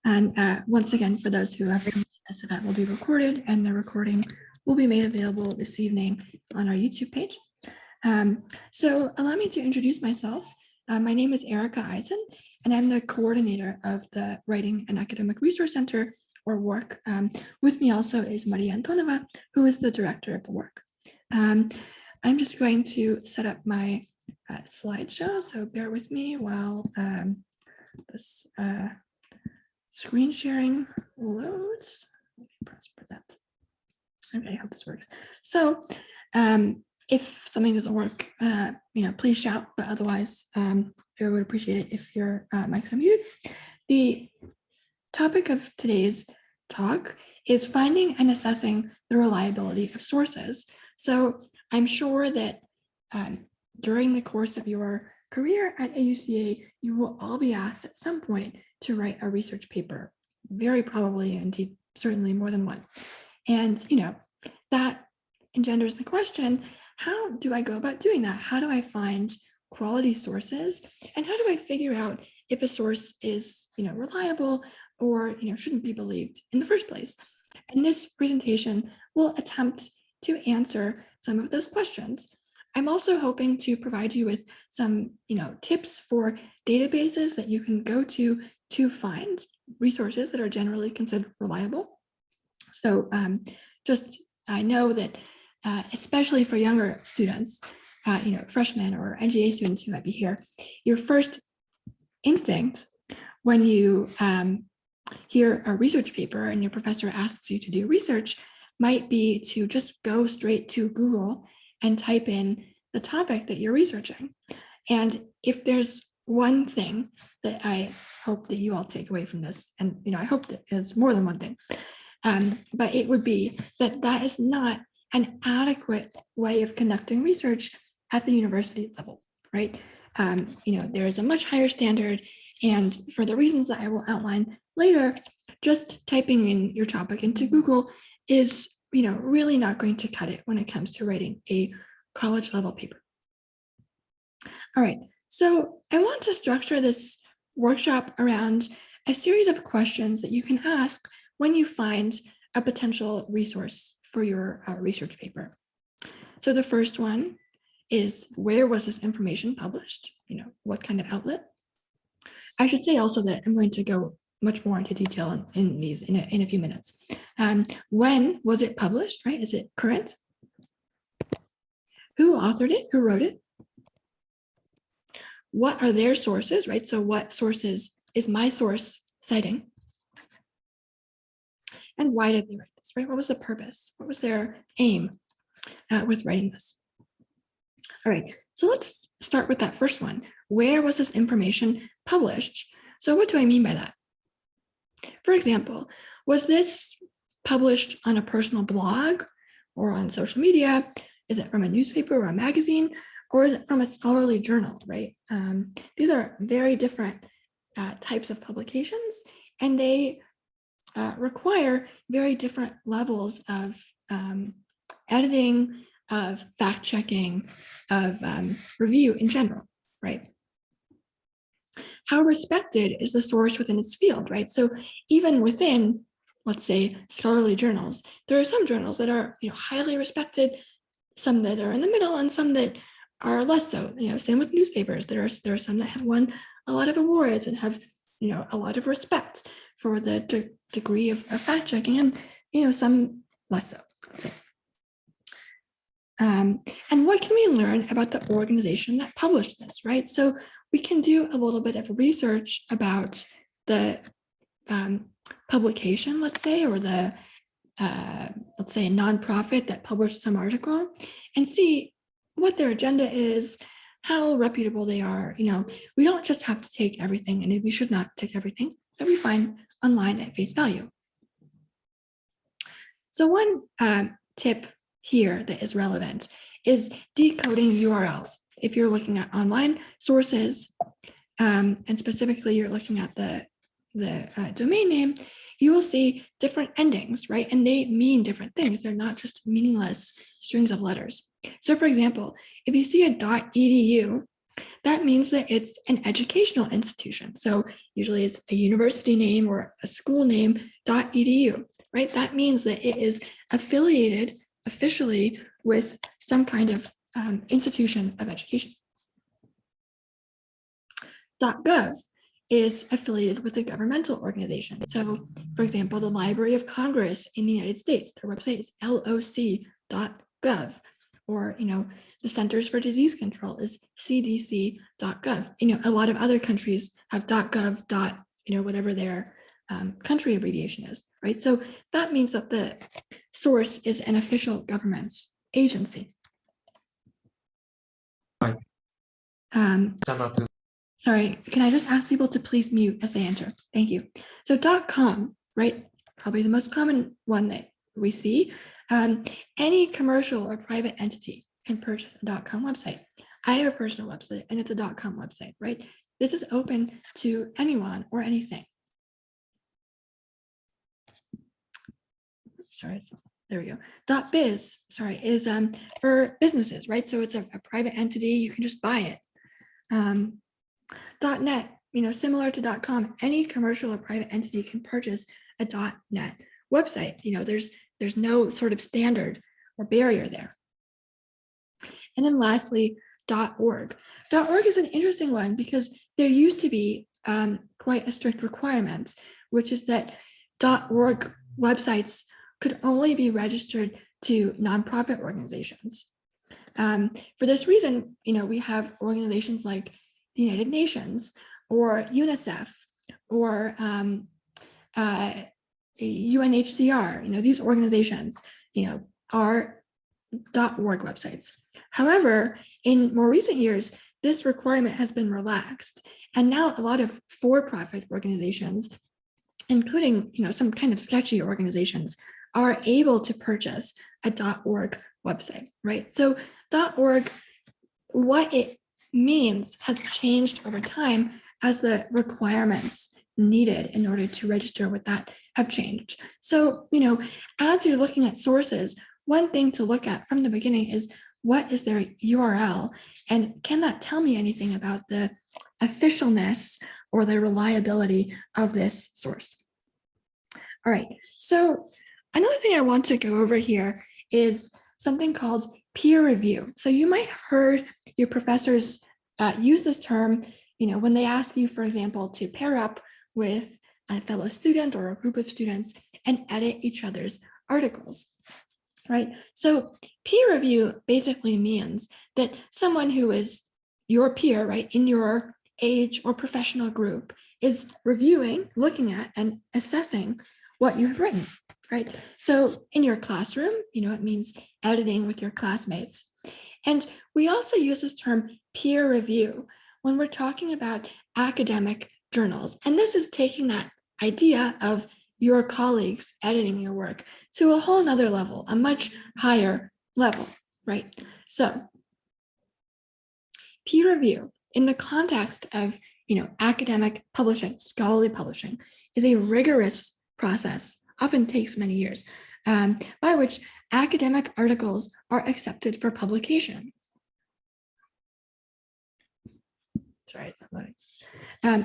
And once again, for those who have this event will be recorded, and the recording will be made available this evening on our YouTube page. So allow me to introduce myself. My name is Erica Eisen, and I'm the coordinator of the Writing and Academic Resource Center, or WARC. With me also is Maria Antonova, who is the director of the WARC. I'm just going to set up my slideshow, so bear with me while this screen sharing loads. Let me press present. Okay, I hope this works. So if something doesn't work, please shout, but otherwise I would appreciate it if your mics are muted. The topic of today's talk is finding and assessing the reliability of sources. So I'm sure that during the course of your career at AUCA, you will all be asked at some point to write a research paper, very probably, indeed, certainly more than one. And, that engenders the question, how do I go about doing that? How do I find quality sources? And how do I figure out if a source is, reliable or, shouldn't be believed in the first place? And this presentation will attempt to answer some of those questions. I'm also hoping to provide you with some, tips for databases that you can go to find resources that are generally considered reliable. So I know that especially for younger students, freshmen or NGA students who might be here, your first instinct when you hear a research paper and your professor asks you to do research might be to just go straight to Google and type in the topic that you're researching. And if there's one thing that I hope that you all take away from this, and I hope that it's more than one thing, but it would be that that is not an adequate way of conducting research at the university level, right? There is a much higher standard, and for the reasons that I will outline later, just typing in your topic into Google is, really not going to cut it when it comes to writing a college level paper. All right, so I want to structure this workshop around a series of questions that you can ask when you find a potential resource for your research paper. So the first one is, where was this information published? What kind of outlet? I should say also that I'm going to go much more into detail in these in a few minutes. When was it published, right? Is it current? Who authored it? Who wrote it? What are their sources, right? So what sources is my source citing? And why did they write this, right? What was the purpose? What was their aim with writing this? All right, so let's start with that first one. Where was this information published? So what do I mean by that? For example, was this published on a personal blog or on social media? Is it from a newspaper or a magazine? Or is it from a scholarly journal, right? These are very different types of publications, and they require very different levels of editing, of fact checking, of review in general, right? How respected is the source within its field, right? So even within, let's say, scholarly journals, there are some journals that are highly respected, some that are in the middle, and some that are less so. Same with newspapers. There are some that have won a lot of awards and have a lot of respect for the degree of fact checking, and some less so, let's say. And what can we learn about the organization that published this, right? So we can do a little bit of research about the publication, let's say, or the, let's say, a nonprofit that published some article, and see what their agenda is, how reputable they are. We don't just have to take everything, and we should not take everything that we find online at face value. So one tip here that is relevant is decoding URLs. If you're looking at online sources, and specifically you're looking at the domain name, you will see different endings, right? And they mean different things. They're not just meaningless strings of letters. So for example, if you see a .edu, That means that it's an educational institution. So usually it's a university name or a school name, .edu, right? That means that it is affiliated officially with some kind of institution of education. .gov is affiliated with a governmental organization. So for example, the Library of Congress in the United States, their website is loc.gov. Or, the Centers for Disease Control is cdc.gov. A lot of other countries have .gov, whatever their country abbreviation is, right? So that means that the source is an official government agency. Sorry, can I just ask people to please mute as they enter? Thank you. So .com, right? Probably the most common one that we see. Any commercial or private entity can purchase a .com website. I have a personal website and it's a .com website, right? This is open to anyone or anything. Sorry, there we go. .biz, sorry, is for businesses, right? So it's a private entity, you can just buy it. .net, similar to .com, any commercial or private entity can purchase a .net website. There's no sort of standard or barrier there. And then lastly, .org. .org is an interesting one because there used to be quite a strict requirement, which is that .org websites could only be registered to nonprofit organizations. For this reason, we have organizations like the United Nations or UNICEF or UNHCR, these organizations, are .org websites. However, in more recent years, this requirement has been relaxed. And now a lot of for-profit organizations, including, some kind of sketchy organizations, are able to purchase a .org website, right? So .org, what it means has changed over time as the requirements needed in order to register with that have changed. So, as you're looking at sources, one thing to look at from the beginning is what is their URL, and can that tell me anything about the officialness or the reliability of this source? All right, so another thing I want to go over here is something called peer review. So you might have heard your professors use this term, when they ask you, for example, to pair up with a fellow student or a group of students and edit each other's articles, right? So peer review basically means that someone who is your peer, right, in your age or professional group is reviewing, looking at, and assessing what you have written, right? So in your classroom, it means editing with your classmates. And we also use this term peer review when we're talking about academic journals. And this is taking that idea of your colleagues editing your work to a whole nother level, a much higher level, right? So peer review in the context of, academic publishing, scholarly publishing, is a rigorous process, often takes many years, by which academic articles are accepted for publication. Sorry, it's not loading.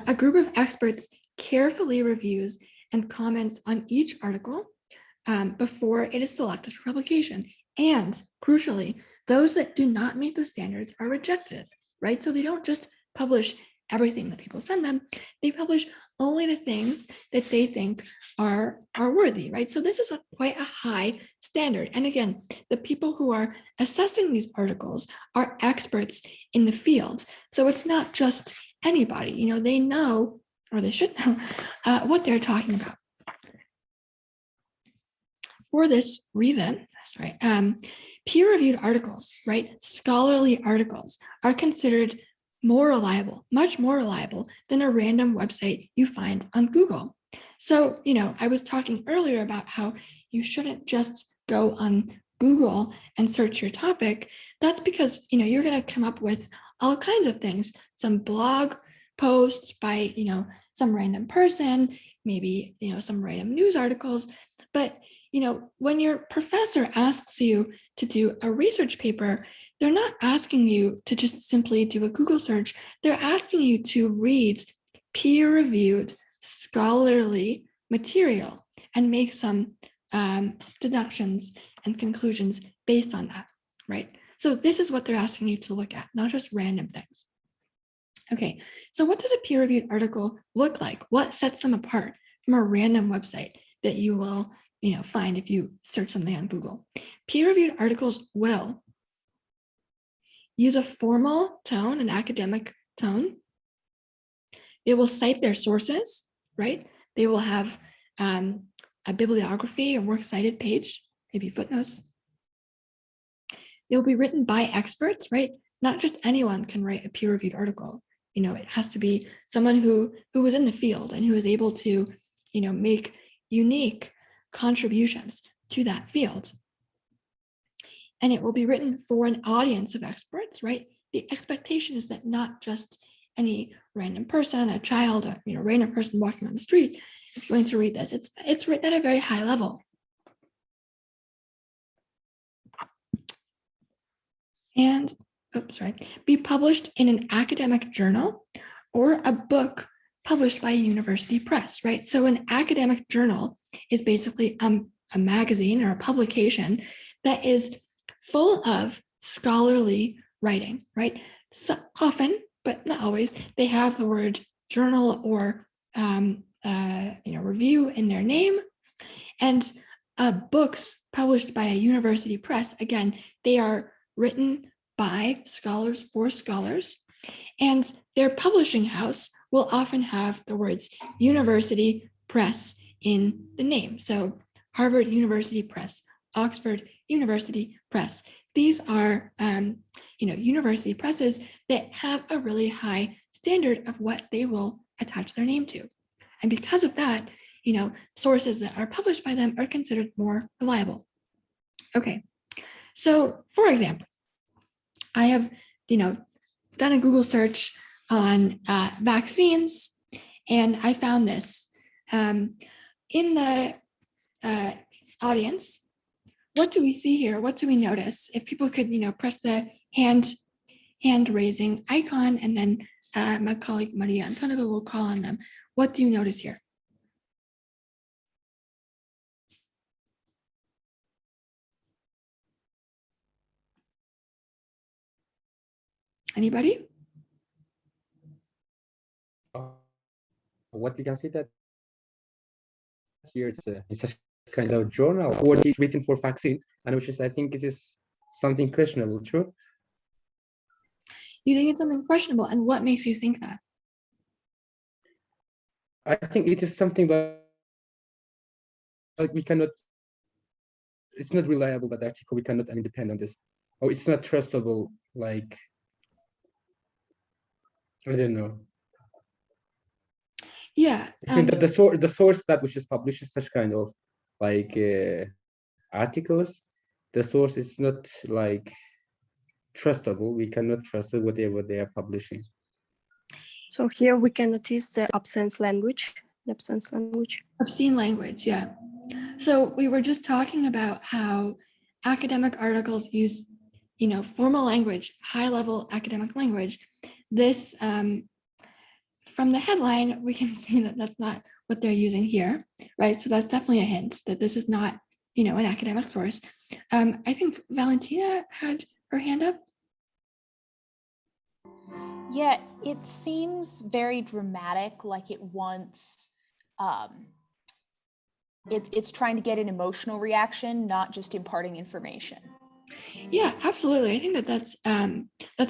A group of experts carefully reviews and comments on each article before it is selected for publication. And crucially, those that do not meet the standards are rejected, right? So they don't just publish everything that people send them, they publish only the things that they think are worthy, right? So this is quite a high standard. And again, the people who are assessing these articles are experts in the field. So it's not just anybody, they know, or they should know, what they're talking about. For this reason, peer-reviewed articles, right, scholarly articles are considered more reliable, much more reliable than a random website you find on Google. So, I was talking earlier about how you shouldn't just go on Google and search your topic. That's because, you're going to come up with all kinds of things, some blog posts by, some random person, maybe, some random news articles. But, when your professor asks you to do a research paper, they're not asking you to just simply do a Google search. They're asking you to read peer-reviewed scholarly material and make some deductions and conclusions based on that, right? So this is what they're asking you to look at, not just random things. Okay, so what does a peer-reviewed article look like? What sets them apart from a random website that you will, find if you search something on Google? Peer-reviewed articles will use a formal tone, an academic tone. They will cite their sources, right? They will have a bibliography, a works cited page, maybe footnotes. They'll be written by experts, right? Not just anyone can write a peer-reviewed article. It has to be someone who was in the field and who is able to, make unique contributions to that field. And it will be written for an audience of experts, right? The expectation is that not just any random person, a child, a random person walking on the street is going to read this. It's written at a very high level. And, be published in an academic journal or a book published by a university press, right? So an academic journal is basically a magazine or a publication that is full of scholarly writing, right? So often, but not always, they have the word journal or review in their name. And books published by a university press, again, they are written by scholars for scholars, and their publishing house will often have the words university press in the name. So Harvard University Press, Oxford University Press. These are, university presses that have a really high standard of what they will attach their name to. And because of that, sources that are published by them are considered more reliable. Okay, so for example, I have, done a Google search on vaccines, and I found this. In the audience, what do we see here? What do we notice? If people could, press the hand raising icon, and then my colleague Maria Antonova will call on them. What do you notice here? Anybody? What we can see that here it's a kind of journal or it's written for vaccine, and which is, I think it is something questionable, true? You think it's something questionable, and what makes you think that? I think it is something like we cannot, it's not reliable, that article, we cannot depend on this. Or it's not trustable, like, I don't know. Yeah. I mean, the source that which is publishes such kind of like articles, the source is not like trustable. We cannot trust whatever they are publishing. So here we can notice the obscene language. Obscene language, yeah. So we were just talking about how academic articles use, formal language, high-level academic language. This, from the headline, we can see that that's not what they're using here, right? So that's definitely a hint that this is not, an academic source. I think Valentina had her hand up. Yeah, it seems very dramatic, like it wants, it's trying to get an emotional reaction, not just imparting information. Yeah, absolutely. I think that's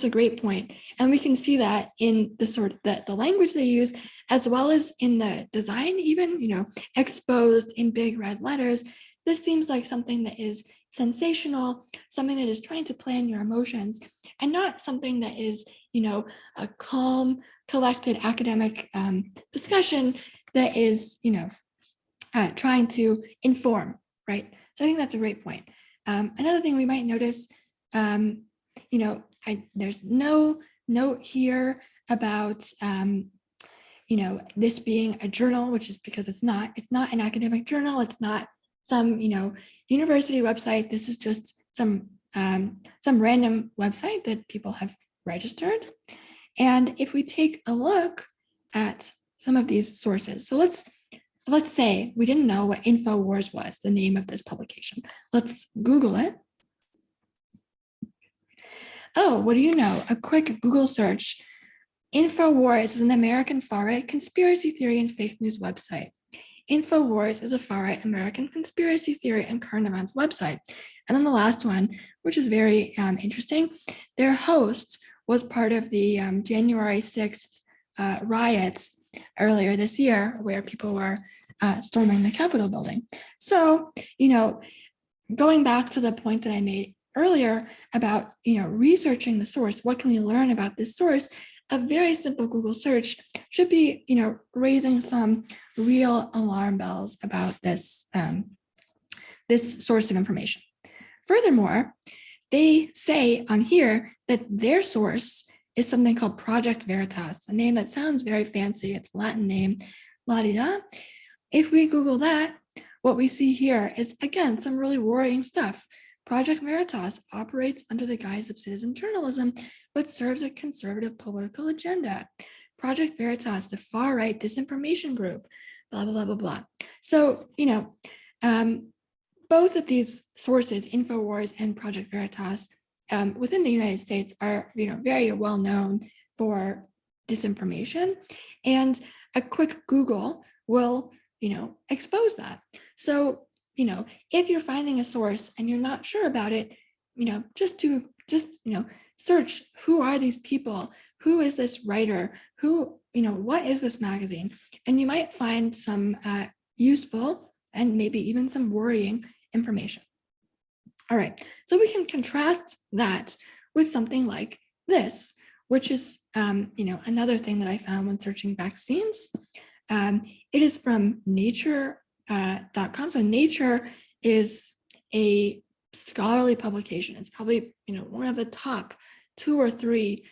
a great point. And we can see that in the language they use, as well as in the design, even, exposed in big red letters. This seems like something that is sensational, something that is trying to play on your emotions, and not something that is, a calm, collected academic discussion that is, trying to inform, right? So I think that's a great point. Another thing we might notice, there's no note here about, this being a journal, which is because it's not an academic journal. It's not some, university website. This is just some random website that people have registered. And if we take a look at some of these sources, so let's say we didn't know what Infowars was, the name of this publication. Let's Google it. Oh, what do you know? A quick Google search. Infowars is an American far-right conspiracy theory and fake news website. Infowars is a far-right American conspiracy theory and current events website. And then the last one, which is very interesting, their host was part of the January 6th riots earlier this year, where people were storming the Capitol building. So, going back to the point that I made earlier about, researching the source, what can we learn about this source? A very simple Google search should be, raising some real alarm bells about this, this source of information. Furthermore, they say on here that their source is something called Project Veritas, a name that sounds very fancy. It's a Latin name, la-di-da. If we Google that, what we see here is, again, some really worrying stuff. Project Veritas operates under the guise of citizen journalism, but serves a conservative political agenda. Project Veritas, the far-right disinformation group, blah, blah, blah, blah, blah. So, both of these sources, Infowars and Project Veritas, within the United States are, very well known for disinformation. And a quick Google will, expose that. So, if you're finding a source and you're not sure about it, just search, who are these people? Who is this writer? What is this magazine? And you might find some useful and maybe even some worrying information. All right, so we can contrast that with something like this, which is, another thing that I found when searching vaccines. It is from nature.com. So Nature is a scholarly publication. It's probably, one of the top 2 or 3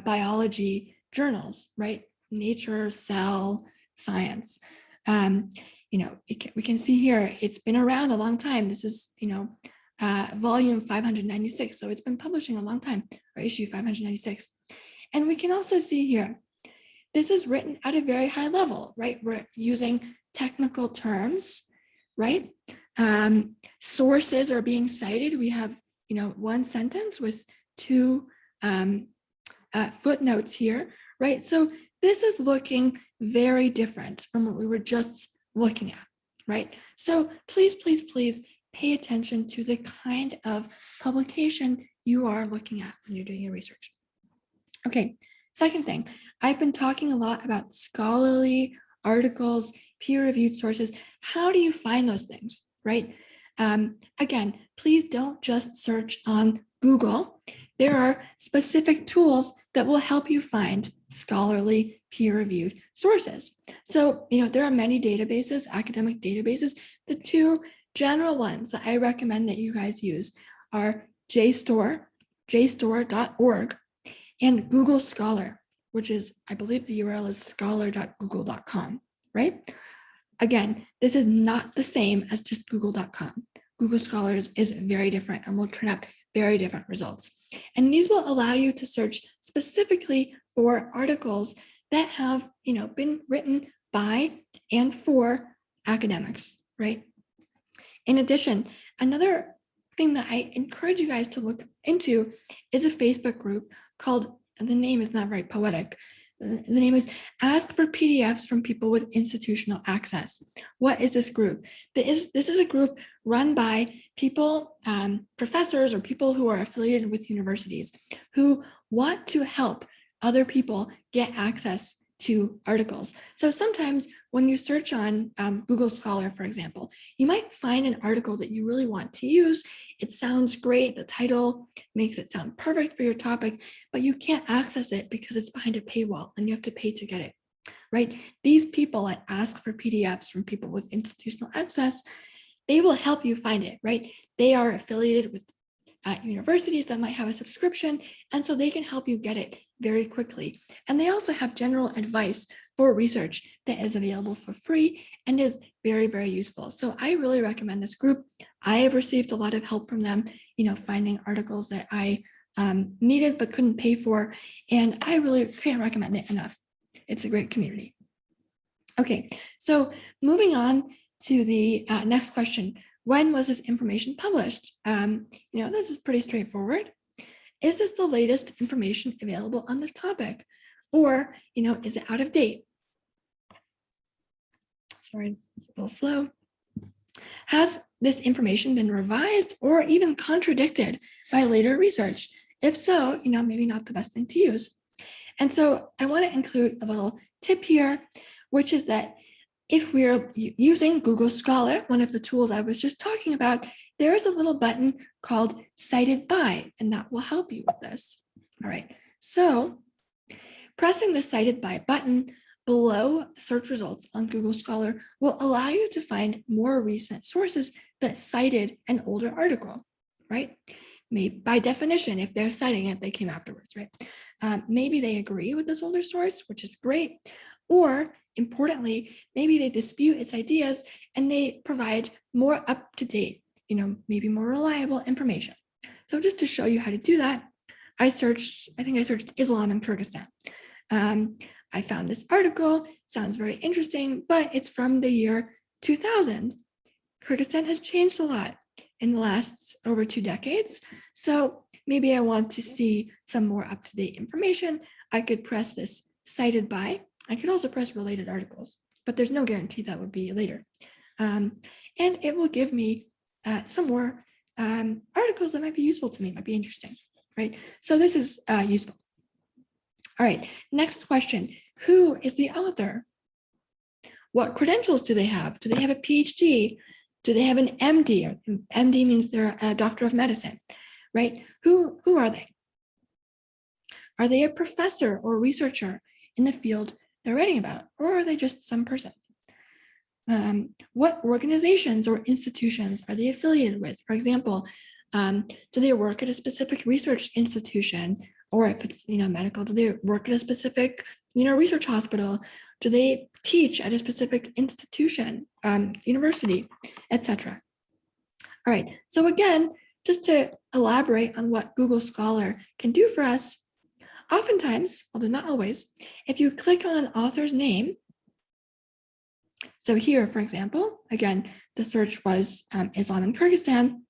biology journals, right? Nature, Cell, Science. We can see here, it's been around a long time. This is, volume 596. So it's been publishing a long time, or issue 596. And we can also see here, this is written at a very high level, right? We're using technical terms, right? Sources are being cited. We have, one sentence with 2 footnotes here, right? So this is looking very different from what we were just looking at, right? So please, please, please pay attention to the kind of publication you are looking at when you're doing your research. Okay, second thing, I've been talking a lot about scholarly articles, peer-reviewed sources. How do you find those things, right? Again, please don't just search on Google. There are specific tools that will help you find scholarly peer-reviewed sources. So, there are many databases, academic databases. The 2 general ones that I recommend that you guys use are JSTOR.org, and Google Scholar, which is, I believe the URL is scholar.google.com, right? Again, this is not the same as just google.com. Google Scholars is very different and will turn up very different results. And these will allow you to search specifically for articles that have, been written by and for academics, right? In addition, another thing that I encourage you guys to look into is a Facebook group called, the name is not very poetic. The name is Ask for PDFs from People with Institutional Access. What is this group? This is a group run by people, professors or people who are affiliated with universities who want to help other people get access to articles. So sometimes when you search on Google Scholar, for example, you might find an article that you really want to use. It sounds great. The title makes it sound perfect for your topic, but you can't access it because it's behind a paywall and you have to pay to get it, right? These people that ask for PDFs from people with institutional access, they will help you find it, right? They are affiliated with universities that might have a subscription, and so they can help you get it very quickly. And they also have general advice for research that is available for free and is very, very useful. So I really recommend this group. I have received a lot of help from them, finding articles that I needed but couldn't pay for. And I really can't recommend it enough. It's a great community. Okay, so moving on to the next question. When was this information published? This is pretty straightforward. Is this the latest information available on this topic? Or, is it out of date? Sorry, it's a little slow. Has this information been revised or even contradicted by later research? If so, maybe not the best thing to use. And so I want to include a little tip here, which is that if we're using Google Scholar, one of the tools I was just talking about, there is a little button called Cited By, and that will help you with this. All right, so pressing the Cited By button below search results on Google Scholar will allow you to find more recent sources that cited an older article, right? Maybe by definition, if they're citing it, they came afterwards, right? Maybe they agree with this older source, which is great. Or importantly, maybe they dispute its ideas and they provide more up-to-date, maybe more reliable information. So just to show you how to do that, I think I searched Islam in Kyrgyzstan. I found this article, sounds very interesting, but it's from the year 2000. Kyrgyzstan has changed a lot in the last over 2 decades. So maybe I want to see some more up-to-date information. I could press this Cited By. I could also press related articles, but there's no guarantee that would be later. And it will give me some more articles that might be useful to me, might be interesting, right? So this is useful. All right, next question. Who is the author? What credentials do they have? Do they have a PhD? Do they have an MD? MD means they're a doctor of medicine, right? Who are they? Are they a professor or researcher in the field they're writing about, or are they just some person? What organizations or institutions are they affiliated with? For example, do they work at a specific research institution, or if it's medical, do they work at a specific research hospital? Do they teach at a specific institution, university, etc.? All right. So again, just to elaborate on what Google Scholar can do for us, oftentimes, although not always, if you click on an author's name, so here, for example, again, the search was Islam in Kyrgyzstan.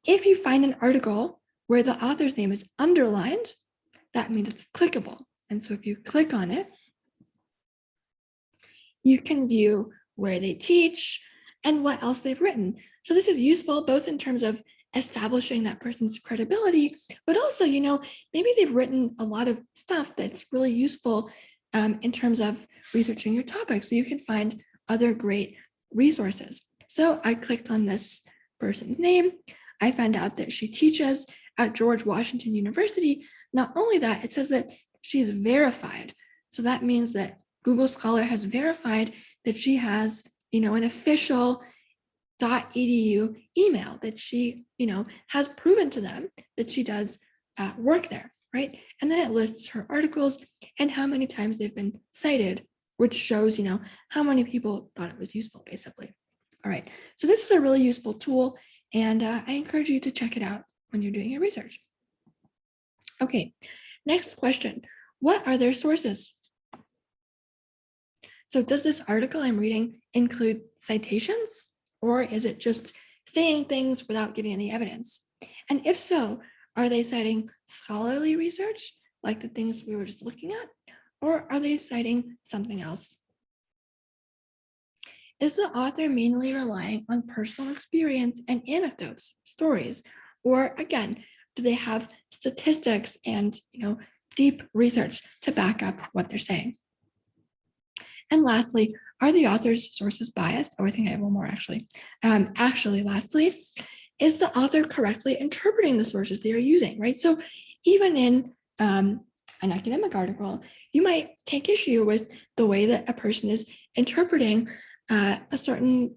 If you find an article where the author's name is underlined, that means it's clickable. And so if you click on it, you can view where they teach and what else they've written. So this is useful both in terms of establishing that person's credibility, but also, maybe they've written a lot of stuff that's really useful in terms of researching your topic. So you can find other great resources. So I clicked on this person's name. I found out that she teaches at George Washington University. Not only that, it says that she's verified. So that means that Google Scholar has verified that she has, an official .edu email, that she, has proven to them that she does work there, right? And then it lists her articles and how many times they've been cited, which shows, how many people thought it was useful, basically. All right, so this is a really useful tool, and I encourage you to check it out when you're doing your research. Okay, next question. What are their sources? So does this article I'm reading include citations, or is it just saying things without giving any evidence? And if so, are they citing scholarly research, like the things we were just looking at, or are they citing something else? Is the author mainly relying on personal experience and anecdotes, stories, or again, do they have statistics and deep research to back up what they're saying? And lastly, are the author's sources biased? Oh, I think I have one more actually. Lastly, is the author correctly interpreting the sources they are using, right? So even in an academic article, you might take issue with the way that a person is interpreting a certain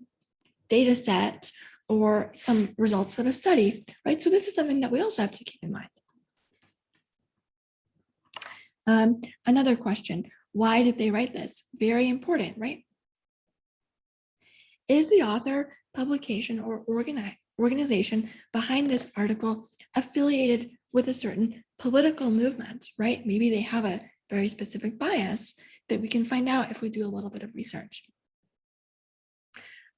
data set or some results of a study, right? So this is something that we also have to keep in mind. Another question, Why did they write this? Very important, right? Is the author, publication, or organization behind this article affiliated with a certain political movement, right? Maybe they have a very specific bias that we can find out if we do a little bit of research.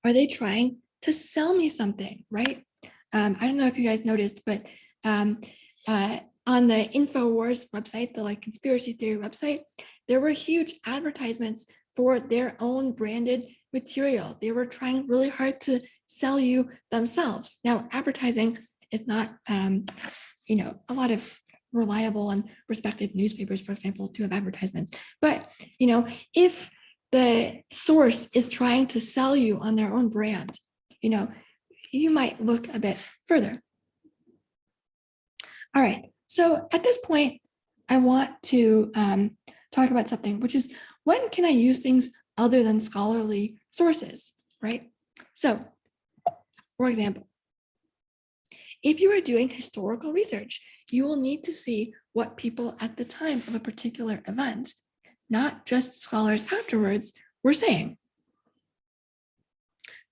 Are they trying to sell me something, right? I don't know if you guys noticed, but on the Infowars website, the conspiracy theory website, there were huge advertisements for their own branded material. They were trying really hard to sell you themselves. Now, advertising is not, a lot of reliable and respected newspapers, for example, do have advertisements. But, if the source is trying to sell you on their own brand, you might look a bit further. All right, so at this point, I want to talk about something, which is when can I use things other than scholarly sources, right? So, for example, if you are doing historical research, you will need to see what people at the time of a particular event, not just scholars afterwards, were saying.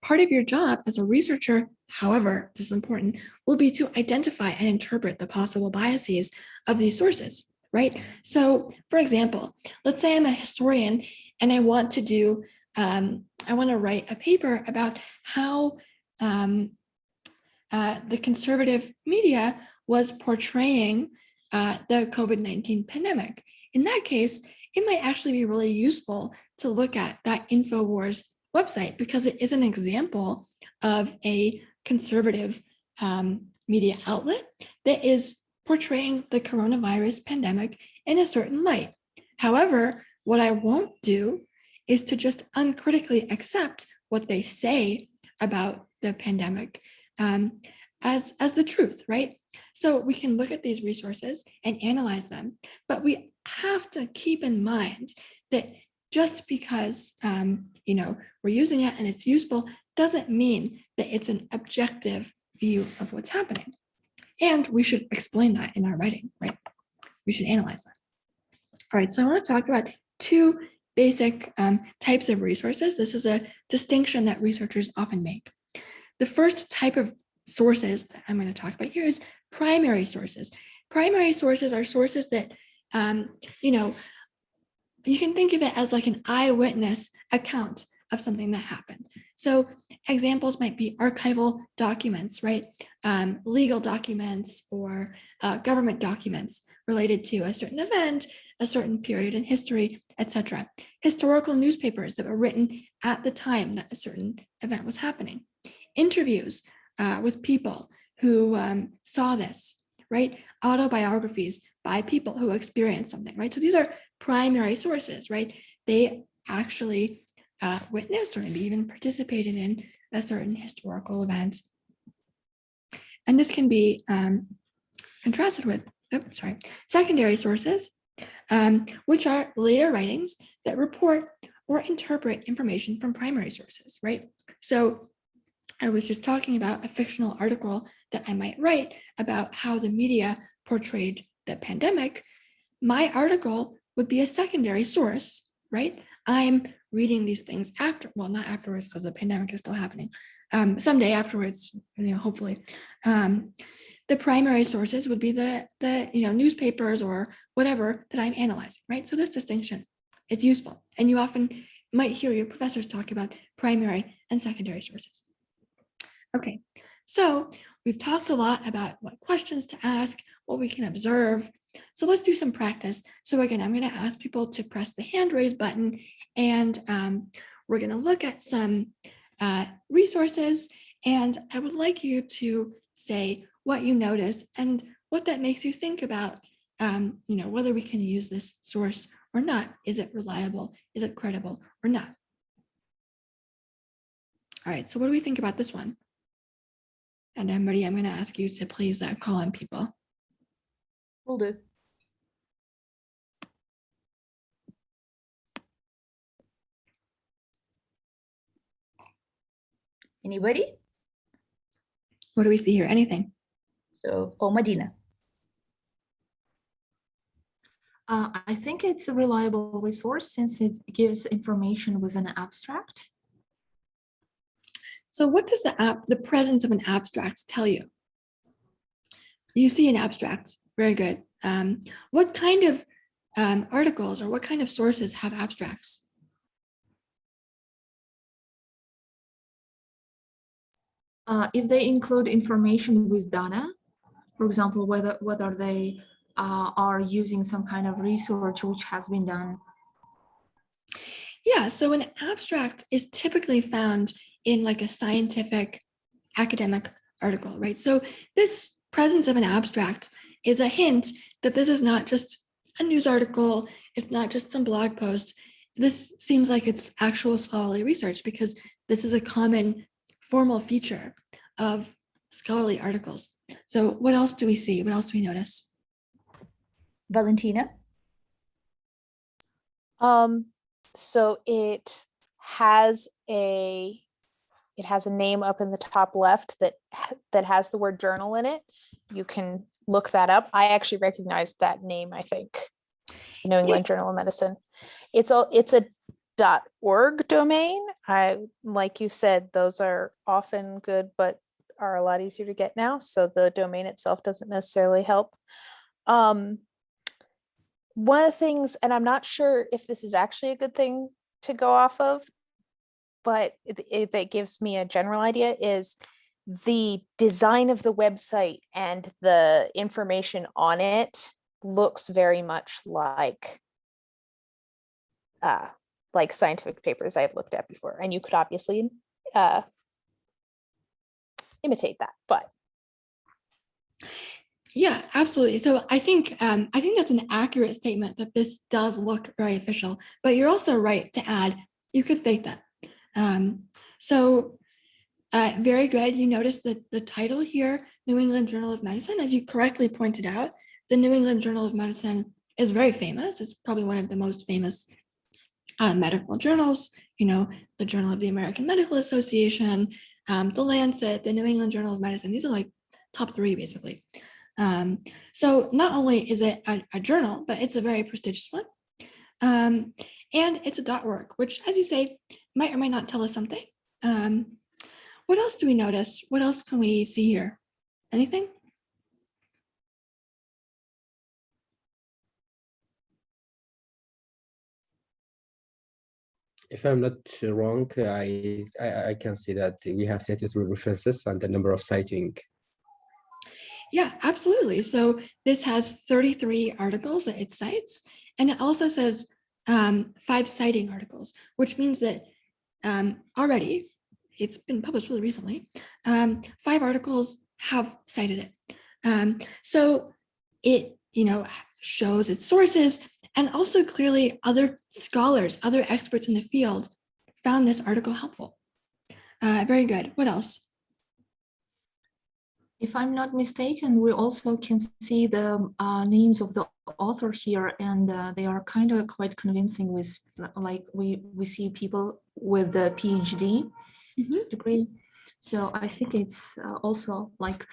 Part of your job as a researcher, however, this is important, will be to identify and interpret the possible biases of these sources, right? So, for example, let's say I'm a historian and I want to do, I want to write a paper about how the conservative media was portraying the COVID-19 pandemic. In that case, it might actually be really useful to look at that Infowars website because it is an example of a conservative media outlet that is portraying the coronavirus pandemic in a certain light. However, what I won't do is to just uncritically accept what they say about the pandemic as the truth, right? So we can look at these resources and analyze them, but we have to keep in mind that just because we're using it and it's useful doesn't mean that it's an objective view of what's happening. And we should explain that in our writing, right? We should analyze that. All right, so I want to talk about two basic types of resources. This is a distinction that researchers often make. The first type of sources that I'm going to talk about here is primary sources. Primary sources are sources that, you can think of it as like an eyewitness account of something that happened. So examples might be archival documents, right? Legal documents or government documents related to a certain event, a certain period in history, etc. Historical newspapers that were written at the time that a certain event was happening. Interviews with people who saw this, right? Autobiographies by people who experienced something, right? So these are primary sources, right? They actually witnessed or maybe even participated in a certain historical event. And this can be contrasted with, secondary sources, which are later writings that report or interpret information from primary sources, right? So I was just talking about a fictional article that I might write about how the media portrayed the pandemic. My article would be a secondary source, right? I'm reading these things after, well, not afterwards because the pandemic is still happening. Someday afterwards, hopefully. The primary sources would be the newspapers or whatever that I'm analyzing, right? So this distinction is useful. And you often might hear your professors talk about primary and secondary sources. Okay, so we've talked a lot about what questions to ask, what we can observe. So let's do some practice. So again, I'm going to ask people to press the hand raise button, and we're going to look at some resources. And I would like you to say what you notice and what that makes you think about, whether we can use this source or not. Is it reliable? Is it credible or not? All right, so what do we think about this one? And Maria, I'm going to ask you to please call on people. Will do. Anybody? What do we see here? Anything? So, Medina. I think it's a reliable resource since it gives information with an abstract. So what does the presence of an abstract tell you? You see an abstract, very good. What kind of articles or what kind of sources have abstracts? If they include information with data, for example, whether they are using some kind of research which has been done. Yeah, so an abstract is typically found in like a scientific academic article, right? So this presence of an abstract is a hint that this is not just a news article, it's not just some blog post. This seems like it's actual scholarly research because this is a common formal feature of scholarly articles. So what else do we see? What else do we notice? Valentina? So it has a name up in the top left that has the word journal in it. You can look that up. I actually recognized that name, I think. New England Journal of Medicine. It's a .org domain. Like you said, those are often good, but are a lot easier to get now. So the domain itself doesn't necessarily help. One of the things, and I'm not sure if this is actually a good thing to go off of, but it gives me a general idea, is the design of the website and the information on it looks very much like scientific papers I've looked at before. And you could obviously imitate that, but. Yeah, absolutely. So I think that's an accurate statement that this does look very official, but you're also right to add, you could fake that. Very good. You noticed that the title here, New England Journal of Medicine, as you correctly pointed out, the New England Journal of Medicine is very famous. It's probably one of the most famous medical journals, the Journal of the American Medical Association, the Lancet, the New England Journal of Medicine. These are like top 3 basically. So not only is it a journal, but it's a very prestigious one. And it's a .org, which, as you say, might or might not tell us something. What else do we notice? What else can we see here? Anything? If I'm not wrong, I can see that we have 33 references and the number of citing. Yeah, absolutely. So this has 33 articles that it cites, and it also says 5 citing articles, which means that already, it's been published really recently, 5 articles have cited it. So it, shows its sources, and also clearly other scholars, other experts in the field found this article helpful. Very good. What else? If I'm not mistaken, we also can see the names of the author here, and they are kind of quite convincing with, like, we see people with the PhD degree. So I think it's also like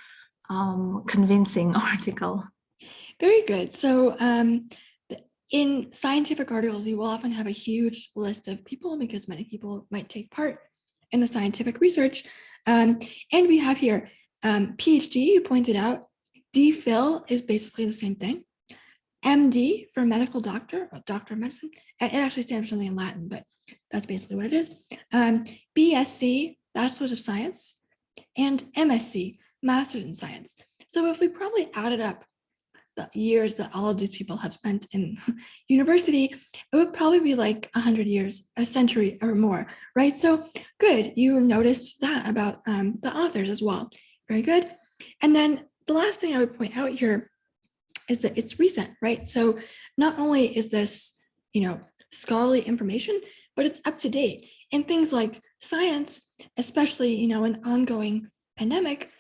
convincing article. Very good. So in scientific articles, you will often have a huge list of people because many people might take part in the scientific research. And we have here PhD, you pointed out. DPhil is basically the same thing. MD for medical doctor, or doctor of medicine. It actually stands for something in Latin, but that's basically what it is. BSc, Bachelor's of Science, and MSc, Master's in Science. So if we probably added up the years that all of these people have spent in university, it would probably be like 100 years, a century or more, right? So good, you noticed that about the authors as well. Very good. And then the last thing I would point out here is that it's recent, right? So not only is this, scholarly information, but it's up to date. And things like science, especially, an ongoing pandemic,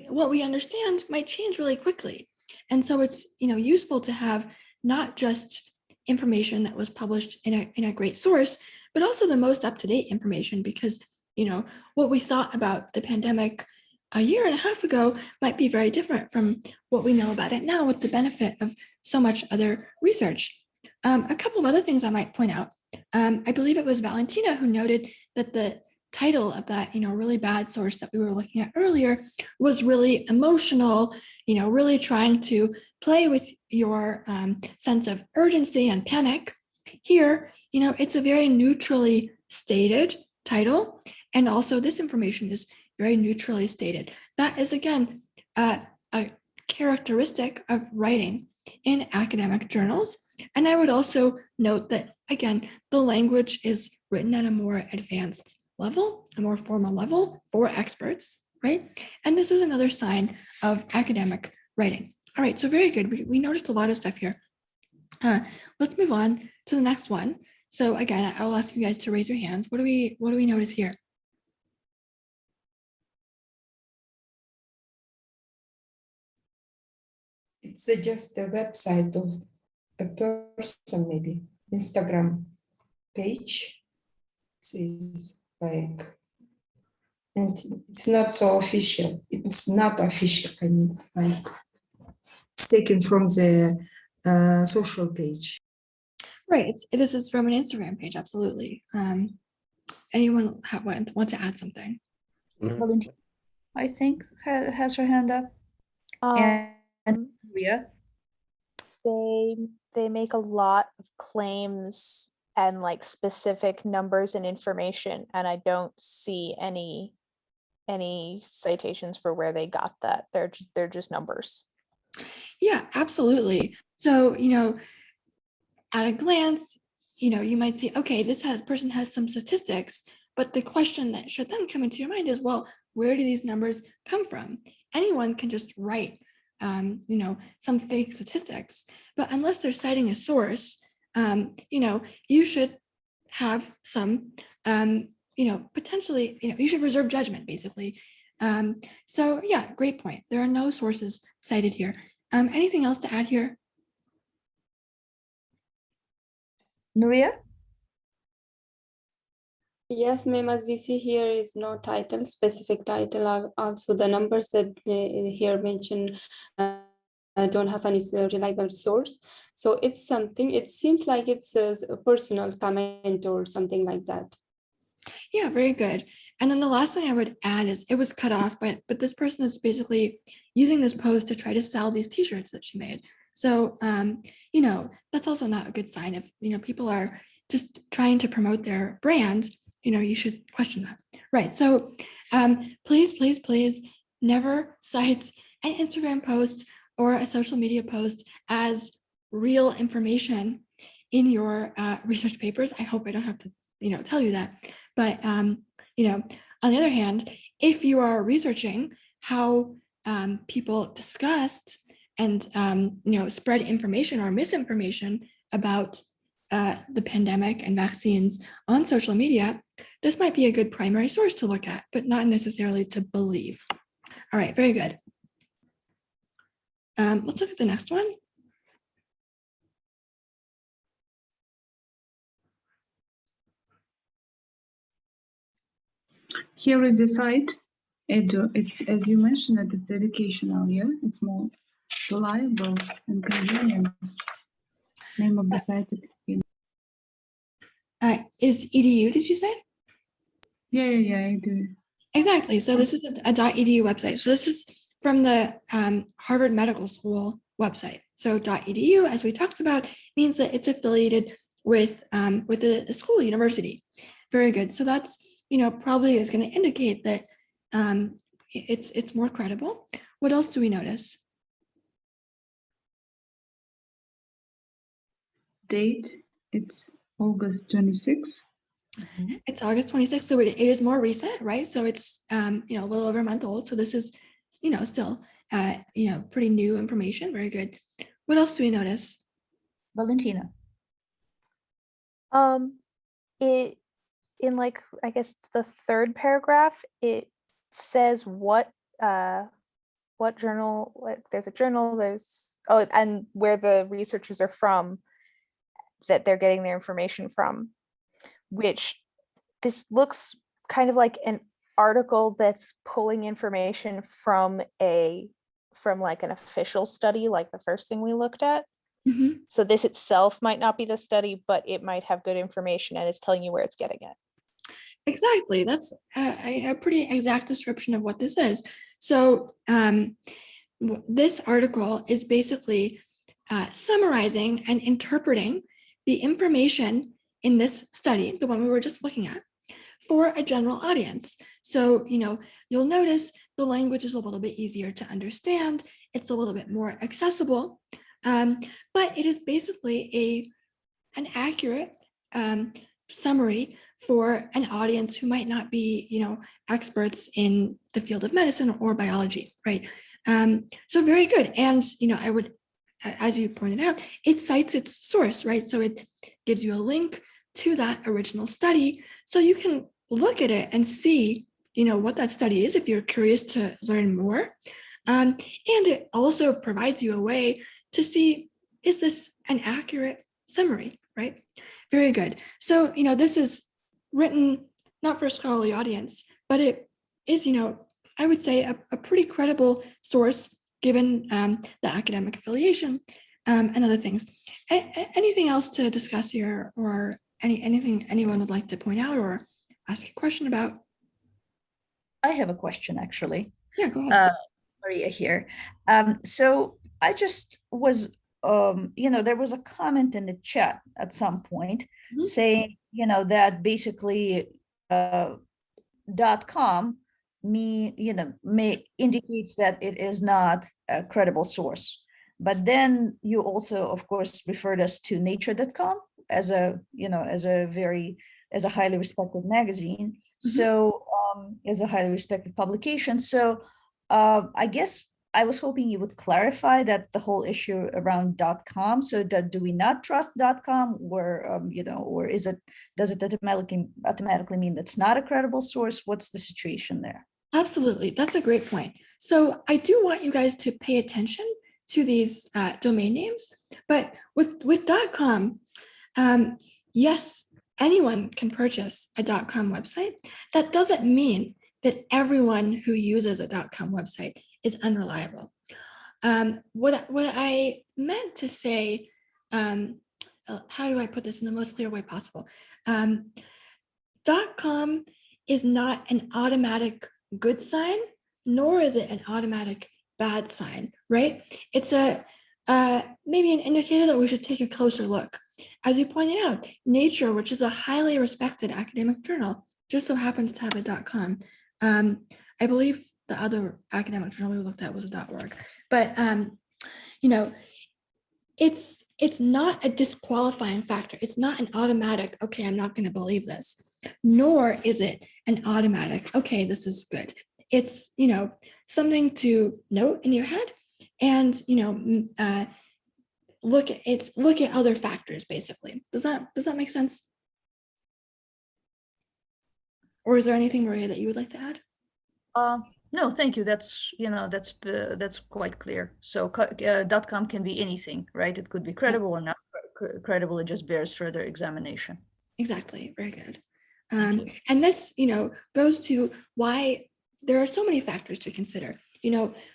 what we understand might change really quickly. And so it's, useful to have not just information that was published in a great source, but also the most up-to-date information, because, what we thought about the pandemic a year and a half ago might be very different from what we know about it now with the benefit of so much other research. A couple of other things I might point out. I believe it was Valentina who noted that the title of that, really bad source that we were looking at earlier was really emotional, really trying to play with your sense of urgency and panic. Here, it's a very neutrally stated title. And also this information is very neutrally stated. That is, again, a characteristic of writing in academic journals. And I would also note that, again, the language is written at a more advanced level, a more formal level for experts, right? And this is another sign of academic writing. All right, so very good. We noticed a lot of stuff here. Let's move on to the next one. So again, I will ask you guys to raise your hands. What do we notice here? It's just a website of a person, maybe Instagram page. It's like, and it's not so official. It's not official. I mean, like it's taken from the social page. Right, this is from an Instagram page, absolutely. Anyone want to add something? Valentina, I think, has her hand up. Um, And Maria. they make a lot of claims and like specific numbers and information, and I don't see any citations for where they got that. They're just numbers. Yeah, absolutely. So, at a glance, you might see, okay, person has some statistics, but the question that should then come into your mind is, well, where do these numbers come from? Anyone can just write, some fake statistics, but unless they're citing a source, you should have some, potentially, you should reserve judgment, basically. So yeah, great point. There are no sources cited here. Anything else to add here? Nuria? Yes, ma'am, as we see here is no title, specific title. Also, the numbers that here mentioned don't have any reliable source. So it's something, it seems like it's a personal comment or something like that. Yeah, very good. And then the last thing I would add is it was cut off, but this person is basically using this post to try to sell these t-shirts that she made. So, that's also not a good sign. If, people are just trying to promote their brand, you should question that. Right. So please never cite an Instagram post or a social media post as real information in your research papers. I hope I don't have to, tell you that. But, on the other hand, if you are researching how people discussed and, spread information or misinformation about the pandemic and vaccines on social media, this might be a good primary source to look at, but not necessarily to believe. All right, very good. Let's look at the next one. Here is the site. It's, as you mentioned, it's educational. Yeah, it's more reliable and convenient. Name of the site Is EDU, did you say? Yeah, I do. Exactly. So this is a .edu website. So this is from the Harvard Medical School website. So .edu, as we talked about, means that it's affiliated with the school, university. Very good. So that's, probably is going to indicate that it's more credible. What else do we notice? Date, it's August 26th. It's August 26th, so it is more recent, right? So it's a little over a month old. So this is still pretty new information. Very good. What else do we notice? Valentina. It in like I guess the third paragraph, it says what journal, like there's a journal, and where the researchers are from, that they're getting their information from, which this looks kind of like an article that's pulling information from like an official study, like the first thing we looked at. Mhm. So this itself might not be the study, but it might have good information and it's telling you where it's getting it. Exactly. That's a pretty exact description of what this is. So this article is basically summarizing and interpreting the information in this study, the one we were just looking at, for a general audience. So, you'll notice the language is a little bit easier to understand. It's a little bit more accessible, but it is basically an accurate summary for an audience who might not be, experts in the field of medicine or biology, right? So very good. And, I would, as you pointed out, it cites its source, right? So it gives you a link to that original study, so you can look at it and see, what that study is if you're curious to learn more. And it also provides you a way to see, is this an accurate summary, right? Very good. So, this is written not for a scholarly audience, but it is, I would say a pretty credible source given the academic affiliation and other things. Anything else to discuss here, or anything anyone would like to point out or ask a question about? I have a question, actually. Yeah, go ahead. Maria here. So I just was, there was a comment in the chat at some point Mhm. saying, that basically .com may indicates that it is not a credible source. But then you also, of course, referred us to nature.com as a highly respected magazine. Mhm. So as a highly respected publication. So I guess I was hoping you would clarify that the whole issue around .com. So do we not trust .com, or or does it automatically mean that's not a credible source? What's the situation there? Absolutely. That's a great point. So I do want you guys to pay attention to these domain names, but with .com, yes, anyone can purchase a .com website. That doesn't mean that everyone who uses a .com website is unreliable. What I meant to say, how do I put this in the most clear way possible? .com is not an automatic good sign, nor is it an automatic bad sign, right? It's maybe an indicator that we should take a closer look. As you pointed out, Nature, which is a highly respected academic journal, just so happens to have a .com. I believe the other academic journal we looked at was a .org, but it's not a disqualifying factor. It's not an automatic, okay, I'm not going to believe this, nor is it an automatic, okay, this is good. It's, something to note in your head, and, look at other factors, basically. Does that make sense? Or is there anything, Maria, that you would like to add? No, thank you. That's that's quite clear. So .com can be anything, right? It could be credible or not credible. It just bears further examination. Exactly. Very good. Thank you. And this, goes to why there are so many factors to consider.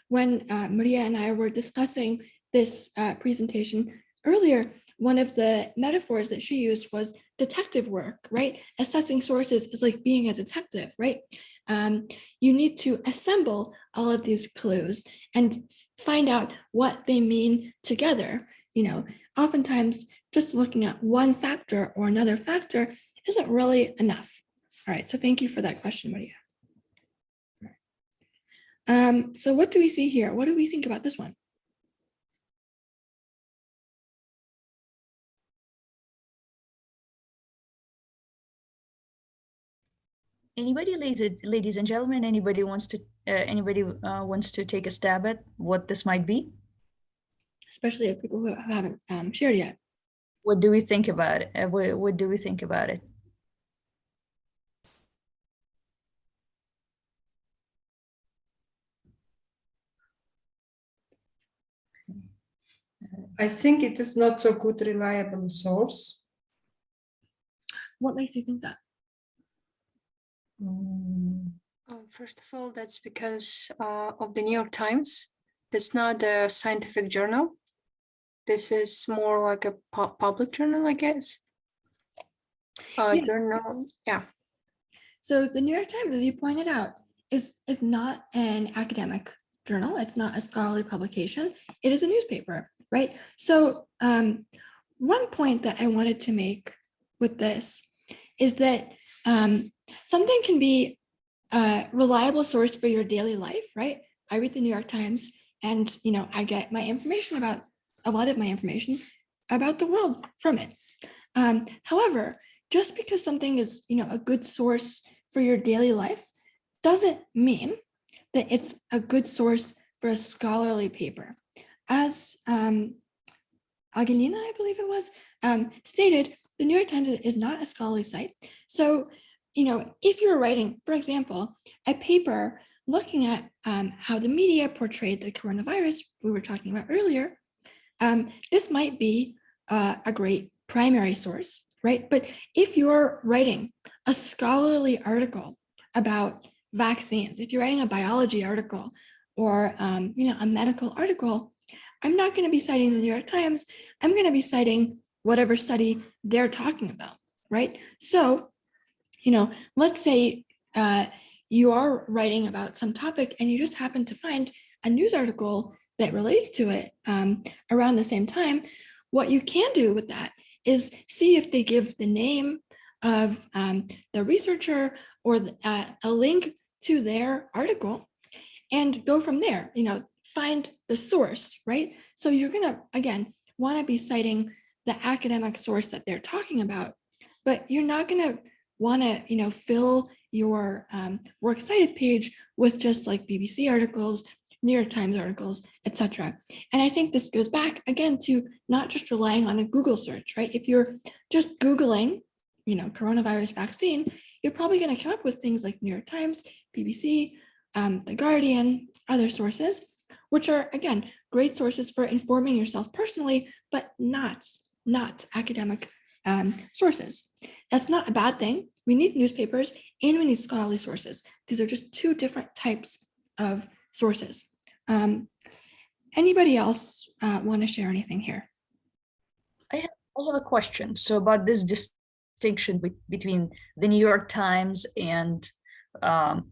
When Maria and I were discussing this presentation earlier, one of the metaphors that she used was detective work, right? Assessing sources is like being a detective, right? You need to assemble all of these clues and find out what they mean together. Oftentimes just looking at one factor or another factor isn't really enough. All right, so thank you for that question, Maria. So what do we see here? What do we think about this one? Anybody, ladies and gentlemen, anybody wants to take a stab at what this might be? Especially if people who haven't shared yet. What do we think about it? What do we think about it? I think it is not so good reliable source. What makes you think that? First of all, that's because of the New York Times. It's not a scientific journal. This is more like a public journal, I guess. Yeah. Journal, yeah. So the New York Times, as you pointed out, is not an academic journal. It's not a scholarly publication. It is a newspaper, right? So one point that I wanted to make with this is that something can be a reliable source for your daily life, right? I read the New York Times and, I get my information about a lot of my information about the world from it. However, just because something is, a good source for your daily life doesn't mean that it's a good source for a scholarly paper. As Agelina, I believe it was, stated, the New York Times is not a scholarly site. So, if you're writing, for example, a paper looking at how the media portrayed the coronavirus we were talking about earlier, this might be a great primary source, right? But if you're writing a scholarly article about vaccines, if you're writing a biology article or a medical article, I'm not going to be citing the New York Times. I'm going to be citing whatever study they're talking about, right? So, let's say you are writing about some topic and you just happen to find a news article that relates to it around the same time. What you can do with that is see if they give the name of the researcher or a link to their article and go from there, find the source, right? So you're gonna, again, wanna be citing the academic source that they're talking about, but you're not gonna wanna, fill your Works Cited page with just like BBC articles, New York Times articles, etc. And I think this goes back again to not just relying on a Google search, right? If you're just Googling, coronavirus vaccine, you're probably going to come up with things like New York Times, BBC, The Guardian, other sources, which are, again, great sources for informing yourself personally, but not academic sources. That's not a bad thing. We need newspapers and we need scholarly sources. These are just two different types of sources. Anybody else want to share anything here? I have a question. So about this distinction between the New York Times and, and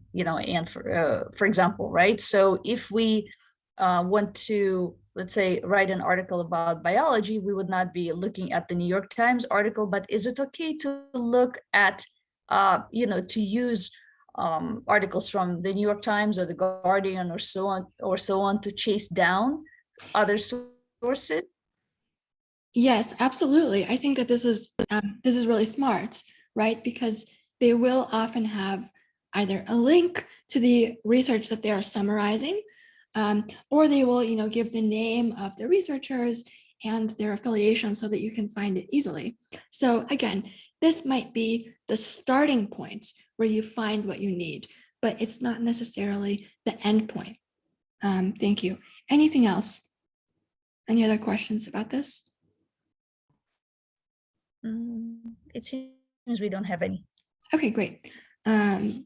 for example, right? So if we want to, let's say, write an article about biology, we would not be looking at the New York Times article, but is it okay to look at, to use articles from the New York Times or the Guardian or so on to chase down other sources? Yes, absolutely. I think that this is really smart, right? Because they will often have either a link to the research that they are summarizing, or they will, give the name of the researchers and their affiliation so that you can find it easily. So again, this might be the starting point where you find what you need, but it's not necessarily the end point. Thank you. Anything else? Any other questions about this? It seems we don't have any. Okay, great. All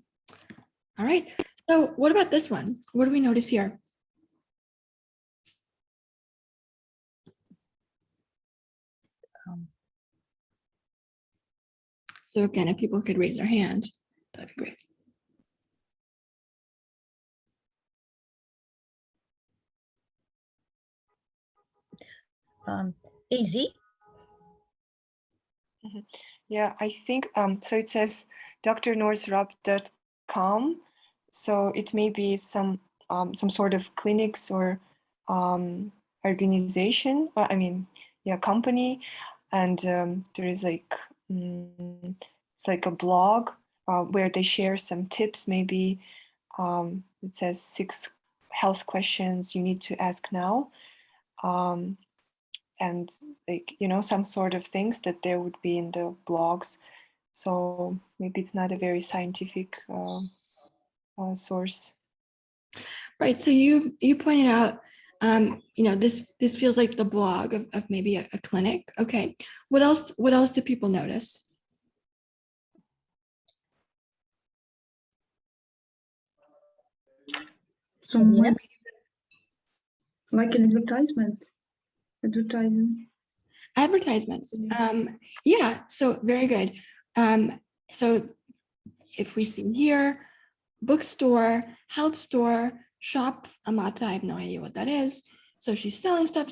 right. So what about this one? What do we notice here? So again, if people could raise their hand, that'd be great. AZ? Yeah, I think so. It says drnordsrub.com. So it may be some sort of clinics or organization. Company, and there is like it's like a blog where they share some tips. Maybe it says 6 health questions you need to ask now. And some sort of things that there would be in the blogs. So maybe it's not a very scientific source. Right. So you pointed out, this feels like the blog of maybe a clinic. Okay. What else do people notice? So Adina? maybe like an advertisement, advertising. Advertisements. Yeah, so very good. So if we see here, bookstore, health store, shop, Amata, I have no idea what that is. So she's selling stuff,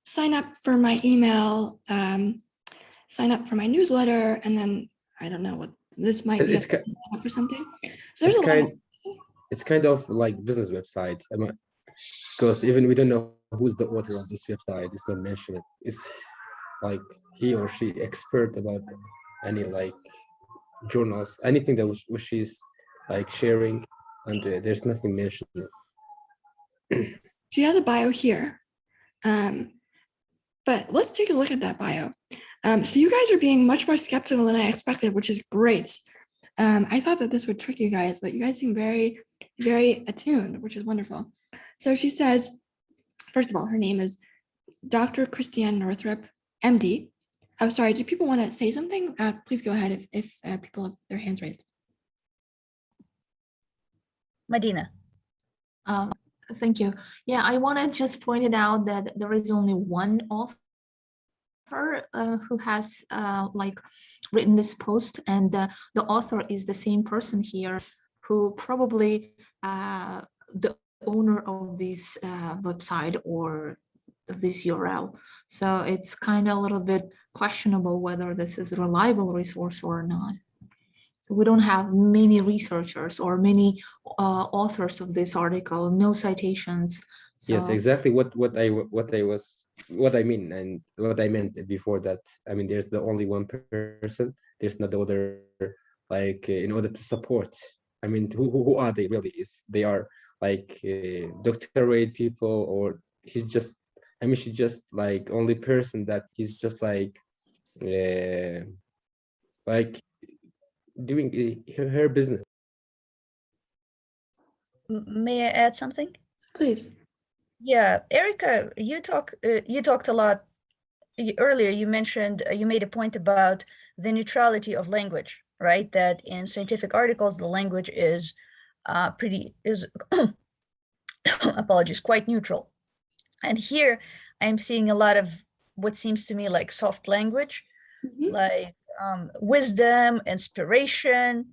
sign up for my email, sign up for my newsletter, and then I don't know what this might be It's up for something. So there's a lot. It's kind of like business website. Because even we don't know who's the author of this website. It's not mentioned. It's like he or she expert about any like journals, anything that which she's like sharing, and there's nothing mentioned. She has a bio here. But let's take a look at that bio. So you guys are being much more skeptical than I expected, which is great. I thought that this would trick you guys, but you guys seem very, very attuned, which is wonderful. So she says, first of all, her name is Dr. Christiane Northrup, MD. Oh, sorry, do people want to say something? Please go ahead if people have their hands raised. Medina. Thank you. Yeah, I want to just point it out that there is only one author who has like written this post, and the author is the same person here who probably the owner of this website or of this URL. So it's kind of a little bit questionable whether this is a reliable resource or not. So we don't have many researchers or many authors of this article, no citations. So Yes, exactly what I mean and what I meant before that. I mean, there's the only one person. There's not the other, like in order to support. I mean, who are they really? They are like doctorate people, or he's just. I mean, she's just like only person that he's just like doing her business. May I add something? Please. Yeah, Erica, you talked a lot earlier. You mentioned you made a point about the neutrality of language, right? That in scientific articles, the language is apologies, quite neutral. And here I'm seeing a lot of what seems to me like soft language, like wisdom, inspiration,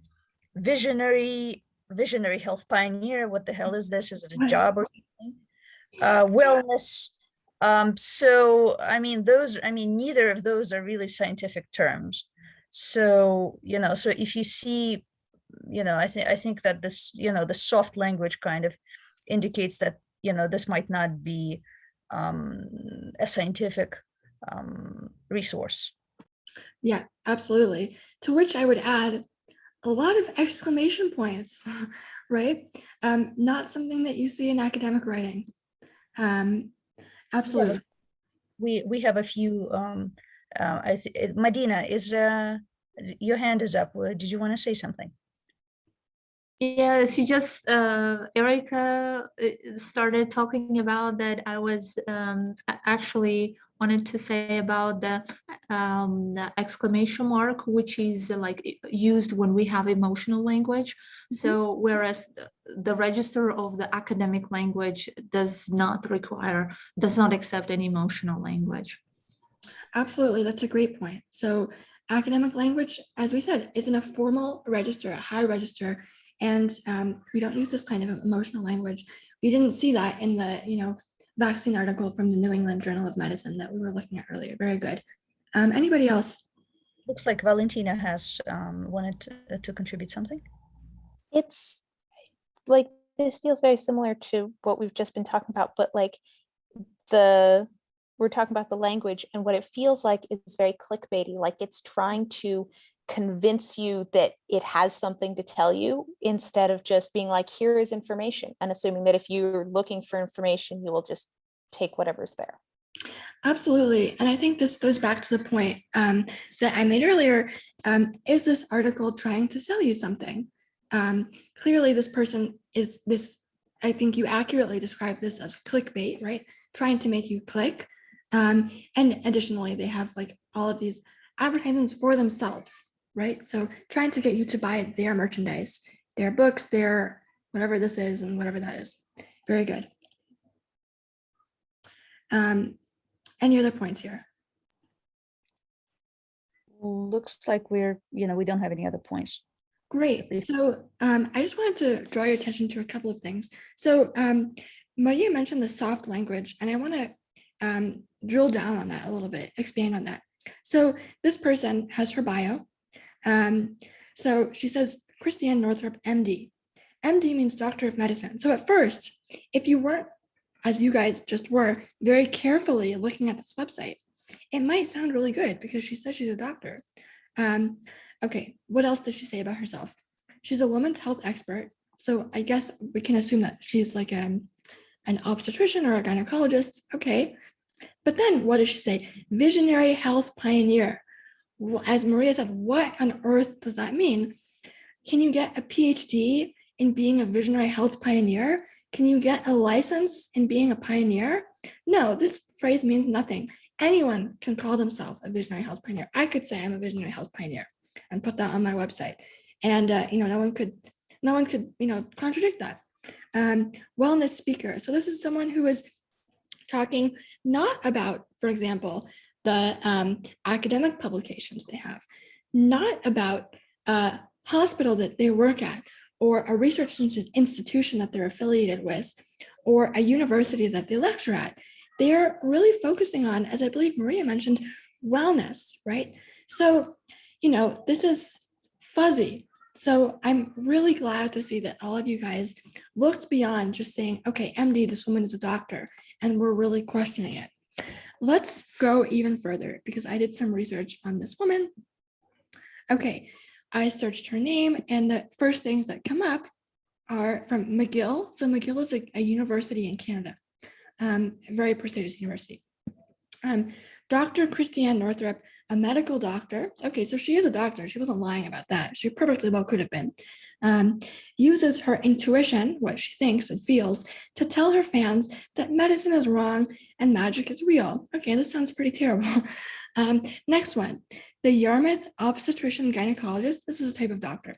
visionary health pioneer. What the hell is this? Is it a job or something? Wellness. So I mean, neither of those are really scientific terms. So, so if you see, I think that this, the soft language kind of indicates that, this might not be a scientific resource. Yeah, absolutely. To which I would add a lot of exclamation points, right? Not something that you see in academic writing. Absolutely. Yeah, we have a few. Medina, is your hand is up? Did you want to say something? yeah, she just Erica started talking about that. I was actually wanted to say about the exclamation mark, which is like used when we have emotional language. So whereas the register of the academic language does not accept any emotional language. Absolutely, that's a great point. So academic language, as we said, is in a formal register, a high register, and we don't use this kind of emotional language. We didn't see that in the vaccine article from the New England Journal of Medicine that we were looking at earlier. Very good. Anybody else? Looks like Valentina has wanted to contribute something. It's like, this feels very similar to what we've just been talking about, but like we're talking about the language, and what it feels like is very clickbaity, like it's trying to convince you that it has something to tell you, instead of just being like, here is information, and assuming that if you're looking for information, you will just take whatever's there. Absolutely. And I think this goes back to the point that I made earlier. Is this article trying to sell you something? Clearly, this person is this, I think you accurately described this as clickbait, right? Trying to make you click. And additionally, they have like all of these advertisements for themselves, right? So trying to get you to buy their merchandise, their books, their whatever this is and whatever that is. Very good. Any other points here? Looks like we don't have any other points. Great. So I just wanted to draw your attention to a couple of things. So Maria mentioned the soft language, and I want to drill down on that a little bit, expand on that. So this person has her bio. So she says, Christiane Northrup, MD. MD means Doctor of Medicine. So at first, if you weren't, as you guys just were, very carefully looking at this website, it might sound really good because she says she's a doctor. Okay, what else does she say about herself? She's a women's health expert. So I guess we can assume that she's like an obstetrician or a gynecologist. Okay, but then what does she say? Visionary health pioneer. As Maria said, what on earth does that mean? Can you get a PhD in being a visionary health pioneer? Can you get a license in being a pioneer? No, this phrase means nothing. Anyone can call themselves a visionary health pioneer. I could say I'm a visionary health pioneer and put that on my website. And no one could contradict that. Wellness speaker. So this is someone who is talking not about, for example, the academic publications they have, not about a hospital that they work at, or a research institution that they're affiliated with, or a university that they lecture at. They're really focusing on, as I believe Maria mentioned, wellness, right? So, this is fuzzy. So I'm really glad to see that all of you guys looked beyond just saying, okay, MD, this woman is a doctor, and we're really questioning it. Let's go even further because I did some research on this woman. Okay, I searched her name, and the first things that come up are from McGill. So McGill is a university in Canada, a very prestigious university. Dr. Christiane Northrup, a medical doctor. Okay, so she is a doctor. She wasn't lying about that. She perfectly well could have been. Uses her intuition, what she thinks and feels, to tell her fans that medicine is wrong and magic is real. Okay, this sounds pretty terrible. Next one, the Yarmouth obstetrician gynecologist, this is a type of doctor,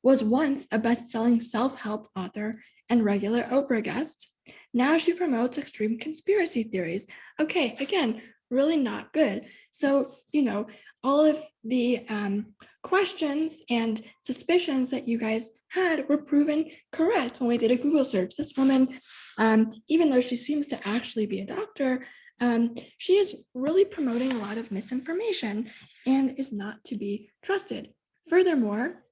was once a best-selling self-help author and regular Oprah guest. Now she promotes extreme conspiracy theories. Okay, again, really not good. So, all of the questions and suspicions that you guys had were proven correct when we did a Google search. This woman, even though she seems to actually be a doctor, she is really promoting a lot of misinformation and is not to be trusted. Furthermore,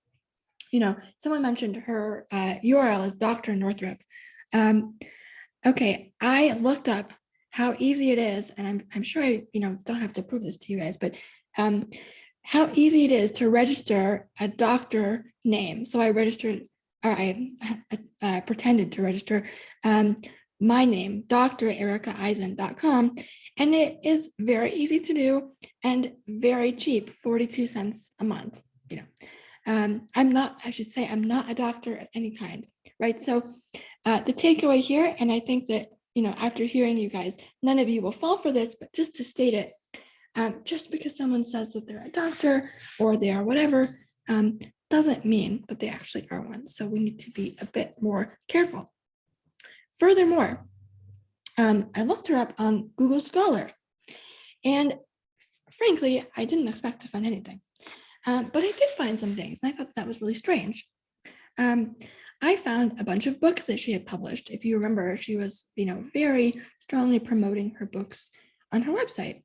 someone mentioned her URL is Dr. Northrup. Okay, I looked up how easy it is, and I'm sure I don't have to prove this to you guys, but how easy it is to register a doctor name. So I registered, or I pretended to register my name, drerikaeisen.com, and it is very easy to do and very cheap, 42 cents a month. I'm not a doctor of any kind, right? So the takeaway here, and I think that, after hearing you guys, none of you will fall for this, but just to state it, just because someone says that they're a doctor or they are whatever, doesn't mean that they actually are one. So we need to be a bit more careful. Furthermore, I looked her up on Google Scholar, and frankly, I didn't expect to find anything, but I did find some things, and I thought that was really strange. I found a bunch of books that she had published. If you remember, she was, very strongly promoting her books on her website.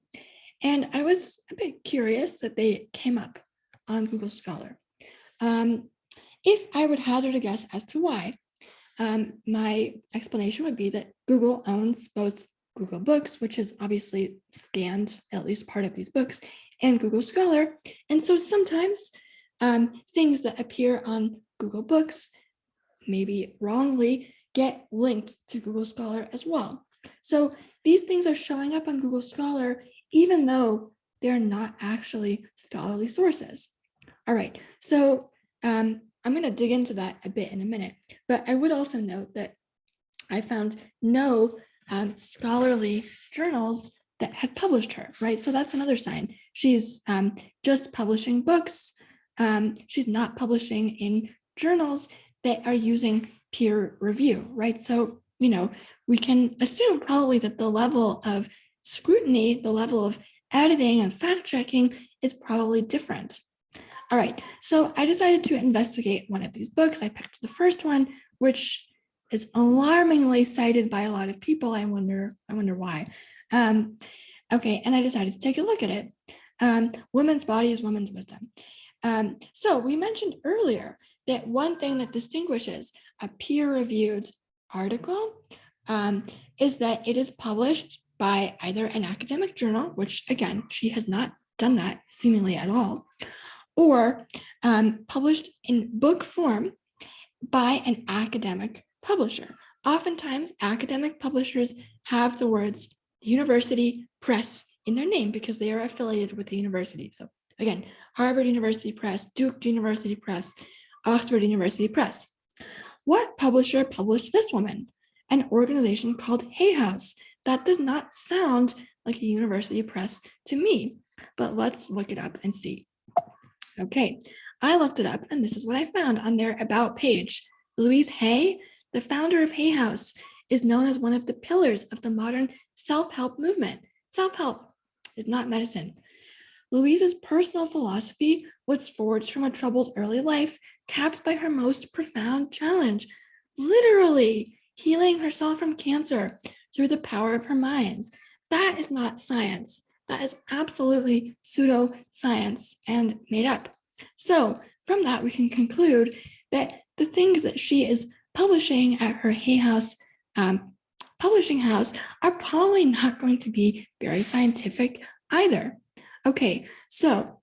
And I was a bit curious that they came up on Google Scholar. If I would hazard a guess as to why, my explanation would be that Google owns both Google Books, which has obviously scanned at least part of these books, and Google Scholar. And so sometimes things that appear on Google Books, maybe wrongly, get linked to Google Scholar as well. So these things are showing up on Google Scholar, even though they're not actually scholarly sources. All right, so I'm going to dig into that a bit in a minute, but I would also note that I found no scholarly journals that had published her, right? So that's another sign. She's just publishing books. She's not publishing in journals that are using peer review, right? So, you know, we can assume probably that the level of scrutiny, the level of editing and fact checking is probably different. All right, so I decided to investigate one of these books. I picked the first one, which is alarmingly cited by a lot of people. I wonder why. Okay, and I decided to take a look at it. Women's Bodies, Women's Wisdom. So we mentioned earlier that one thing that distinguishes a peer-reviewed article is that it is published by either an academic journal, which again, she has not done that seemingly at all, or published in book form by an academic publisher. Oftentimes, academic publishers have the words university press in their name because they are affiliated with the university. So again, Harvard University Press, Duke University Press, Oxford University Press. What publisher published this woman? An organization called Hay House. That does not sound like a university press to me, but let's look it up and see. Okay, I looked it up and this is what I found on their About page. Louise Hay, the founder of Hay House, is known as one of the pillars of the modern self-help movement. Self-help is not medicine. Louise's personal philosophy was forged from a troubled early life, capped by her most profound challenge, literally healing herself from cancer through the power of her mind. That is not science. That is absolutely pseudoscience and made up. So from that, we can conclude that the things that she is publishing at her Hay House publishing house are probably not going to be very scientific either. Okay, so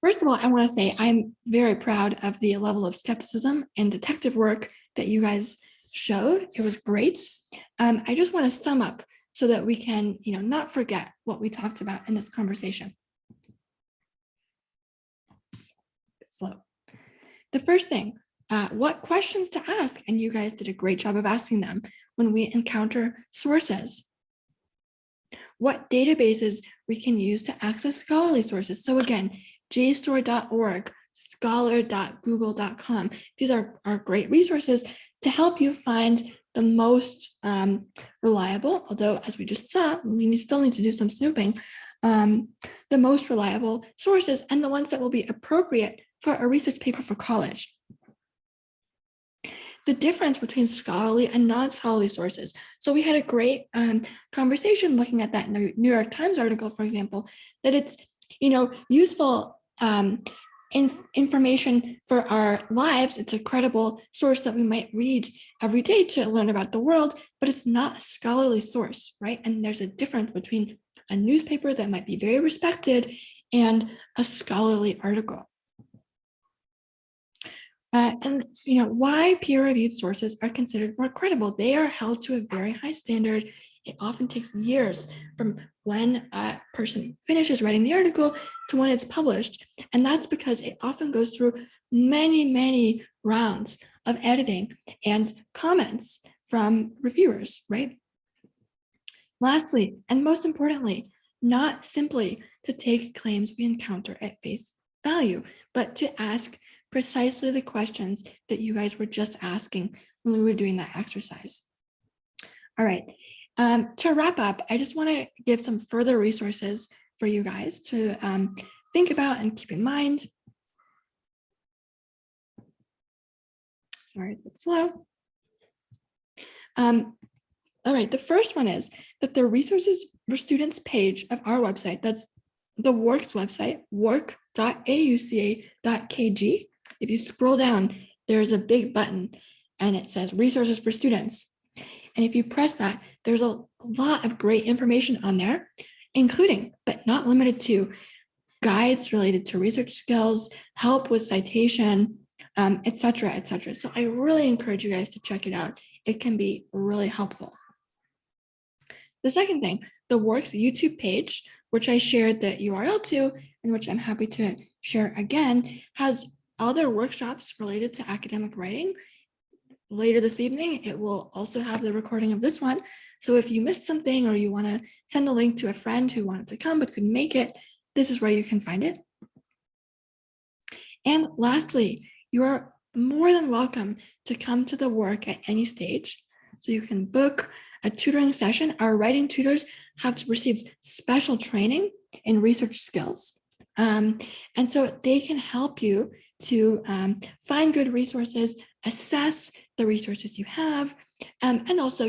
first of all, I want to say I'm very proud of the level of skepticism and detective work that you guys showed. It was great. I just want to sum up so that we can, not forget what we talked about in this conversation. So the first thing, what questions to ask, and you guys did a great job of asking them when we encounter sources. What databases we can use to access scholarly sources. So again, JSTOR.org, scholar.google.com. These are great resources to help you find the most reliable, although as we just saw, we still need to do some snooping, the most reliable sources and the ones that will be appropriate for a research paper for college. The difference between scholarly and non-scholarly sources. So we had a great conversation looking at that New York Times article, for example, that it's useful information for our lives. It's a credible source that we might read every day to learn about the world, but it's not a scholarly source, right? And there's a difference between a newspaper that might be very respected and a scholarly article. And why peer-reviewed sources are considered more credible. They are held to a very high standard. It often takes years from when a person finishes writing the article to when it's published. And that's because it often goes through many, many rounds of editing and comments from reviewers, right? Lastly, and most importantly, not simply to take claims we encounter at face value, but to ask precisely the questions that you guys were just asking when we were doing that exercise. All right, to wrap up, I just want to give some further resources for you guys to think about and keep in mind. Sorry, it's a bit slow. All right, the first one is that the resources for students page of our website, that's the WARC's website, warc.auca.kg. If you scroll down, there's a big button and it says resources for students. And if you press that, there's a lot of great information on there, including, but not limited to, guides related to research skills, help with citation, et cetera, et cetera. So I really encourage you guys to check it out. It can be really helpful. The second thing, the WARC's YouTube page, which I shared the URL to, and which I'm happy to share again, has other workshops related to academic writing. Later this evening, it will also have the recording of this one. So if you missed something or you want to send a link to a friend who wanted to come but couldn't make it, this is where you can find it. And lastly, you are more than welcome to come to the work at any stage. So you can book a tutoring session. Our writing tutors have received special training in research skills. And so they can help you to find good resources, assess the resources you have, and also,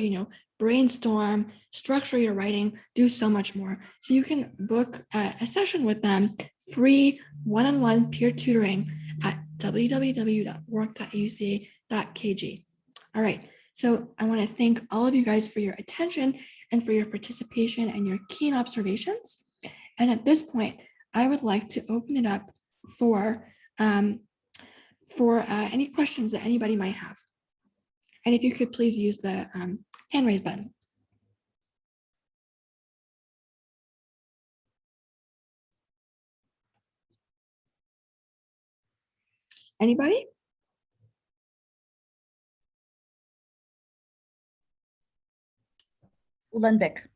brainstorm, structure your writing, do so much more. So you can book a session with them, free one-on-one peer tutoring at www.work.auca.kg. All right, so I want to thank all of you guys for your attention and for your participation and your keen observations. And at this point, I would like to open it up for any questions that anybody might have. And if you could please use the hand raise button. Anybody? Ulanbek.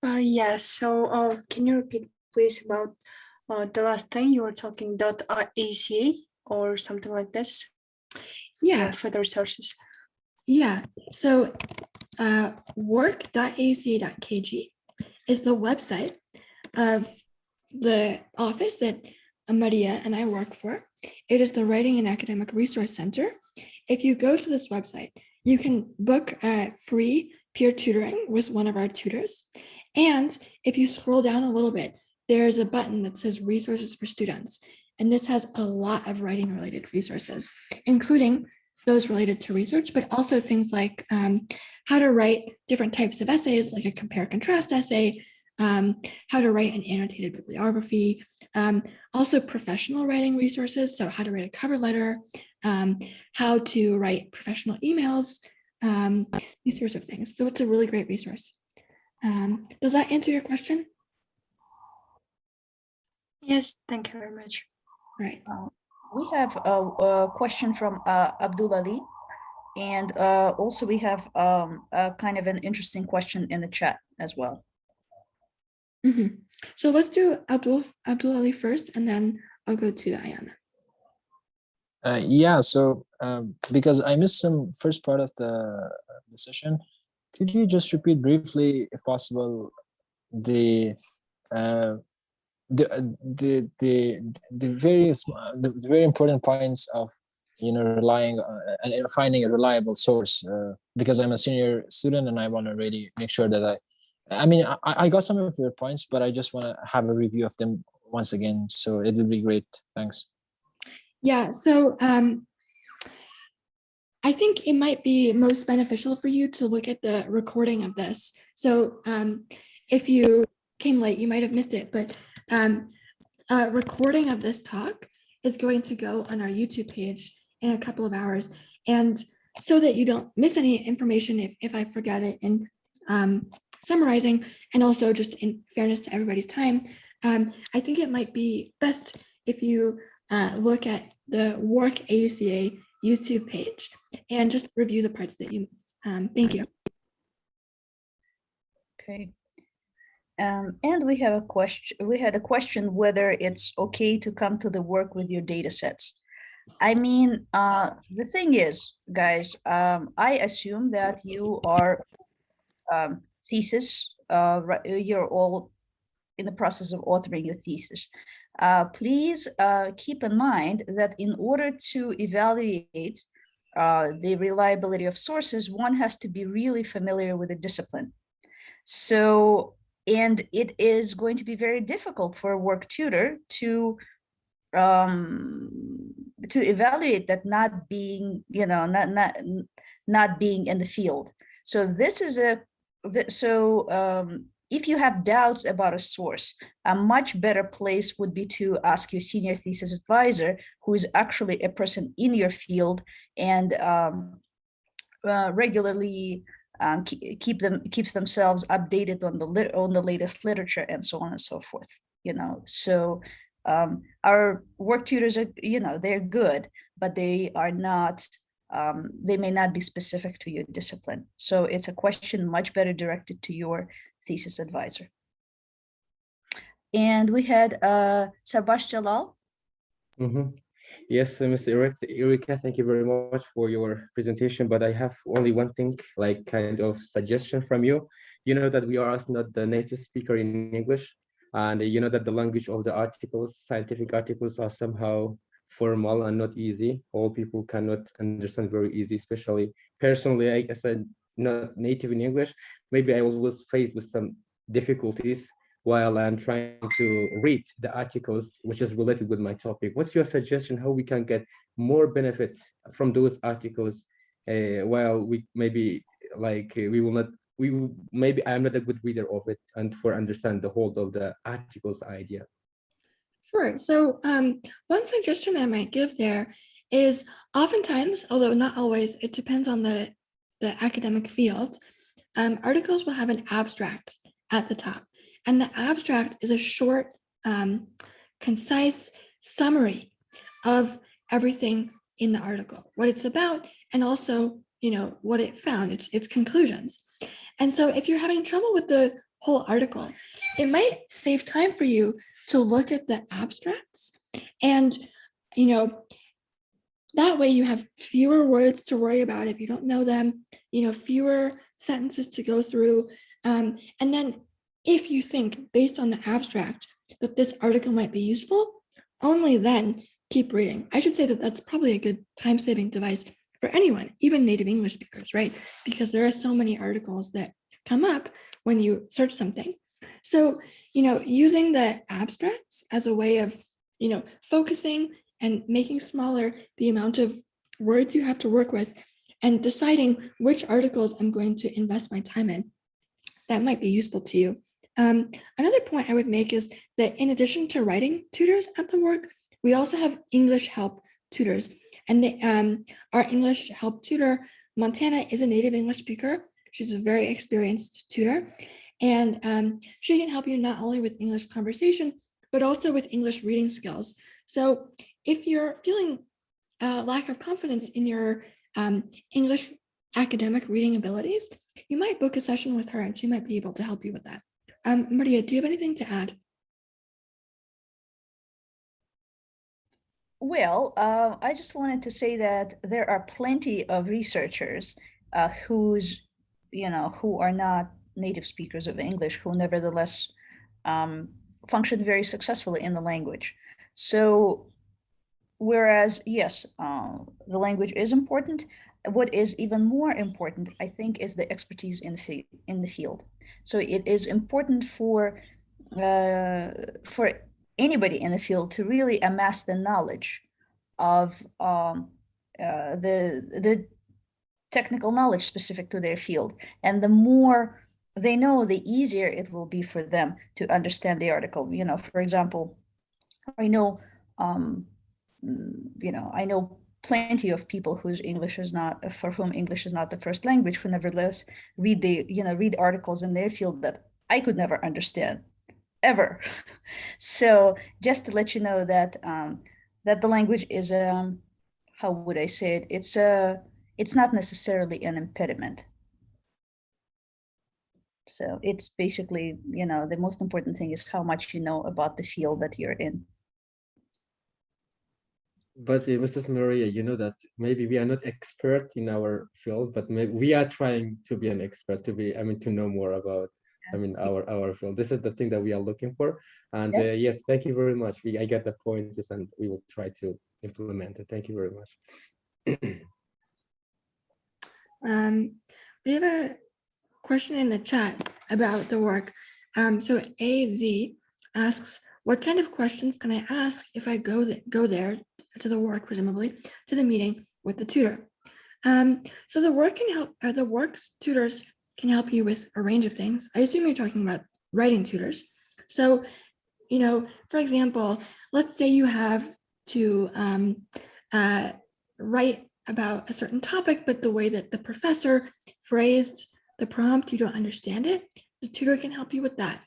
Yes, so can you repeat please about the last thing you were talking .aca or something like this? Yeah. For the resources. Yeah, so work.auca.kg is the website of the office that Maria and I work for. It is the Writing and Academic Resource Center. If you go to this website, you can book a free peer tutoring with one of our tutors. And if you scroll down a little bit, there's a button that says resources for students. And this has a lot of writing related resources, including those related to research, but also things like how to write different types of essays, like a compare contrast essay, how to write an annotated bibliography, also professional writing resources. So how to write a cover letter, how to write professional emails, these sorts of things. So it's a really great resource. Does that answer your question? Yes, thank you very much. Right. We have a question from Abdul Ali, and also we have a kind of an interesting question in the chat as well. Mm-hmm. So let's do Abdul Ali first, and then I'll go to Ayana. Yeah, so because I missed some first part of the session, could you just repeat briefly, if possible, the very important points of relying and finding a reliable source, because I'm a senior student and I want to really make sure that I got some of your points, but I just want to have a review of them once again, so it would be great. Thanks. Yeah, so I think it might be most beneficial for you to look at the recording of this. So if you came late, you might have missed it, but a recording of this talk is going to go on our YouTube page in a couple of hours. And so that you don't miss any information if I forget it in summarizing, and also just in fairness to everybody's time, I think it might be best if you look at the Work AUCA YouTube page and just review the parts that you missed. Thank you. Okay. And we have a question. We had a question whether it's okay to come to the work with your data sets. I mean, the thing is, guys, I assume that you are thesis. You're all in the process of authoring your thesis. Please keep in mind that in order to evaluate the reliability of sources, one has to be really familiar with the discipline. So, and it is going to be very difficult for a work tutor to evaluate that, not being, not being in the field. So this is if you have doubts about a source, a much better place would be to ask your senior thesis advisor, who is actually a person in your field and regularly keeps themselves updated on the latest literature and so on and so forth. So our work tutors are, they're good, but they are not. They may not be specific to your discipline. So it's a question much better directed to your thesis advisor. And we had Sabash Jalal. Mm-hmm. Yes, Mr. Erika, thank you very much for your presentation, but I have only one thing, like kind of suggestion from you. You know that we are also not the native speaker in English, and you know that the language of the articles, scientific articles, are somehow formal and not easy. All people cannot understand very easy, especially personally, I guess I'm not native in English. Maybe I was faced with some difficulties while I'm trying to read the articles which is related with my topic. What's your suggestion how we can get more benefit from those articles while we maybe like we will not maybe I'm not a good reader of it and for understand the whole of the articles idea. Sure. So one suggestion I might give there is oftentimes, although not always, it depends on the academic field, articles will have an abstract at the top. And the abstract is a short, concise summary of everything in the article, what it's about, and also, you know, what it found, its conclusions. And so if you're having trouble with the whole article, it might save time for you to look at the abstracts. And, you know, that way you have fewer words to worry about if you don't know them, you know, fewer sentences to go through. And then if you think based on the abstract that this article might be useful, only then keep reading. I should say that that's probably a good time-saving device for anyone, even native English speakers, right? Because there are so many articles that come up when you search something. So, you know, using the abstracts as a way of, you know, focusing and making smaller the amount of words you have to work with and deciding which articles I'm going to invest my time in, that might be useful to you. Another point I would make is that in addition to writing tutors at the work, we also have English help tutors. And our English help tutor, Montana, is a native English speaker. She's a very experienced tutor. And she can help you not only with English conversation, but also with English reading skills. So if you're feeling a lack of confidence in your English academic reading abilities, you might book a session with her and she might be able to help you with that. Maria, do you have anything to add? Well, I just wanted to say that there are plenty of researchers who are not native speakers of English, who nevertheless function very successfully in the language. So, whereas, yes, the language is important, what is even more important, I think, is the expertise in the field. So it is important for anybody in the field to really amass the knowledge of the technical knowledge specific to their field. And the more they know, the easier it will be for them to understand the article. You know, for example, I know plenty of people for whom English is not the first language, who nevertheless read articles in their field that I could never understand ever. So just to let you know that that the language is how would I say it? It's not necessarily an impediment. So it's basically, the most important thing is how much you know about the field that you're in. But Mrs. Maria, you know that maybe we are not expert in our field, but maybe we are trying to be an expert, to know more about, our field. This is the thing that we are looking for. And yes, thank you very much. I get the point, and we will try to implement it. Thank you very much. We have a question in the chat about the work. So AZ asks, what kind of questions can I ask if I go there to the work, presumably to the meeting with the tutor? So the work can help. The work's tutors can help you with a range of things. I assume you're talking about writing tutors. So, for example, let's say you have to write about a certain topic, but the way that the professor phrased the prompt, you don't understand it. The tutor can help you with that.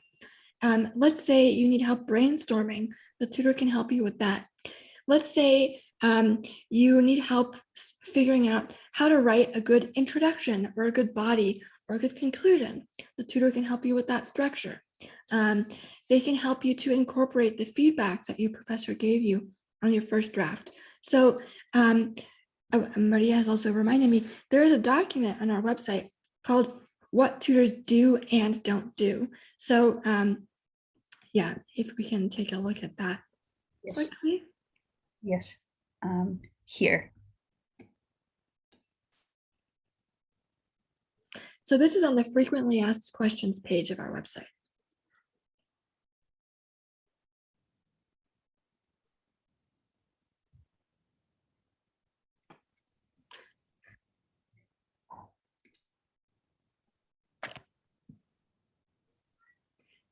Let's say you need help brainstorming. The tutor can help you with that. Let's say you need help figuring out how to write a good introduction or a good body or a good conclusion. The tutor can help you with that structure. They can help you to incorporate the feedback that your professor gave you on your first draft. So Maria has also reminded me, there is a document on our website called What Tutors Do and Don't Do. So yeah, if we can take a look at that Yes. quickly. Yes. Here. So this is on the frequently asked questions page of our website.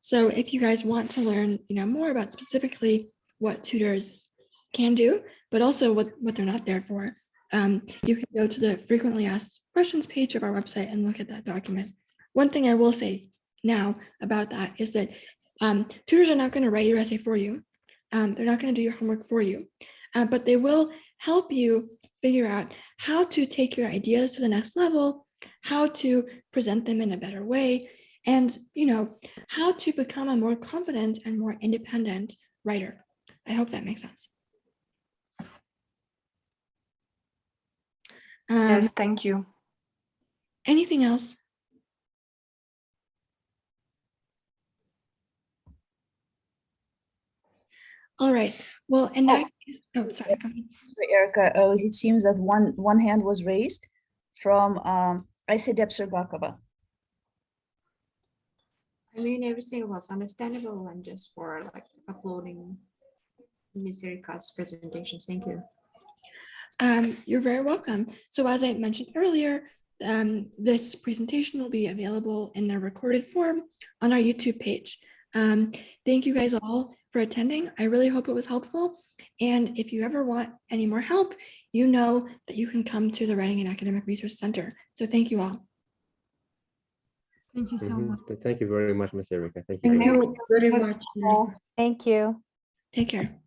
So if you guys want to learn, more about specifically what tutors can do, but also what they're not there for, you can go to the frequently asked questions page of our website and look at that document. One thing I will say now about that is that tutors are not going to write your essay for you. They're not going to do your homework for you, but they will help you figure out how to take your ideas to the next level, how to present them in a better way, and how to become a more confident and more independent writer. I hope that makes sense. Yes, thank you. Anything else? All right. Well, in that case, oh, sorry, go ahead. So Erica, it seems that one hand was raised from Ayse Depser-Bakaba. I mean, everything was understandable and just for like uploading Ms. Erica's presentations. Thank you. You're very welcome. So as I mentioned earlier, this presentation will be available in the recorded form on our YouTube page. Thank you guys all for attending. I really hope it was helpful. And if you ever want any more help, you know that you can come to the Writing and Academic Research Center. So thank you all. Thank you so much. Thank you very much, Ms. Erica. Thank you very much. Thank you. Take care.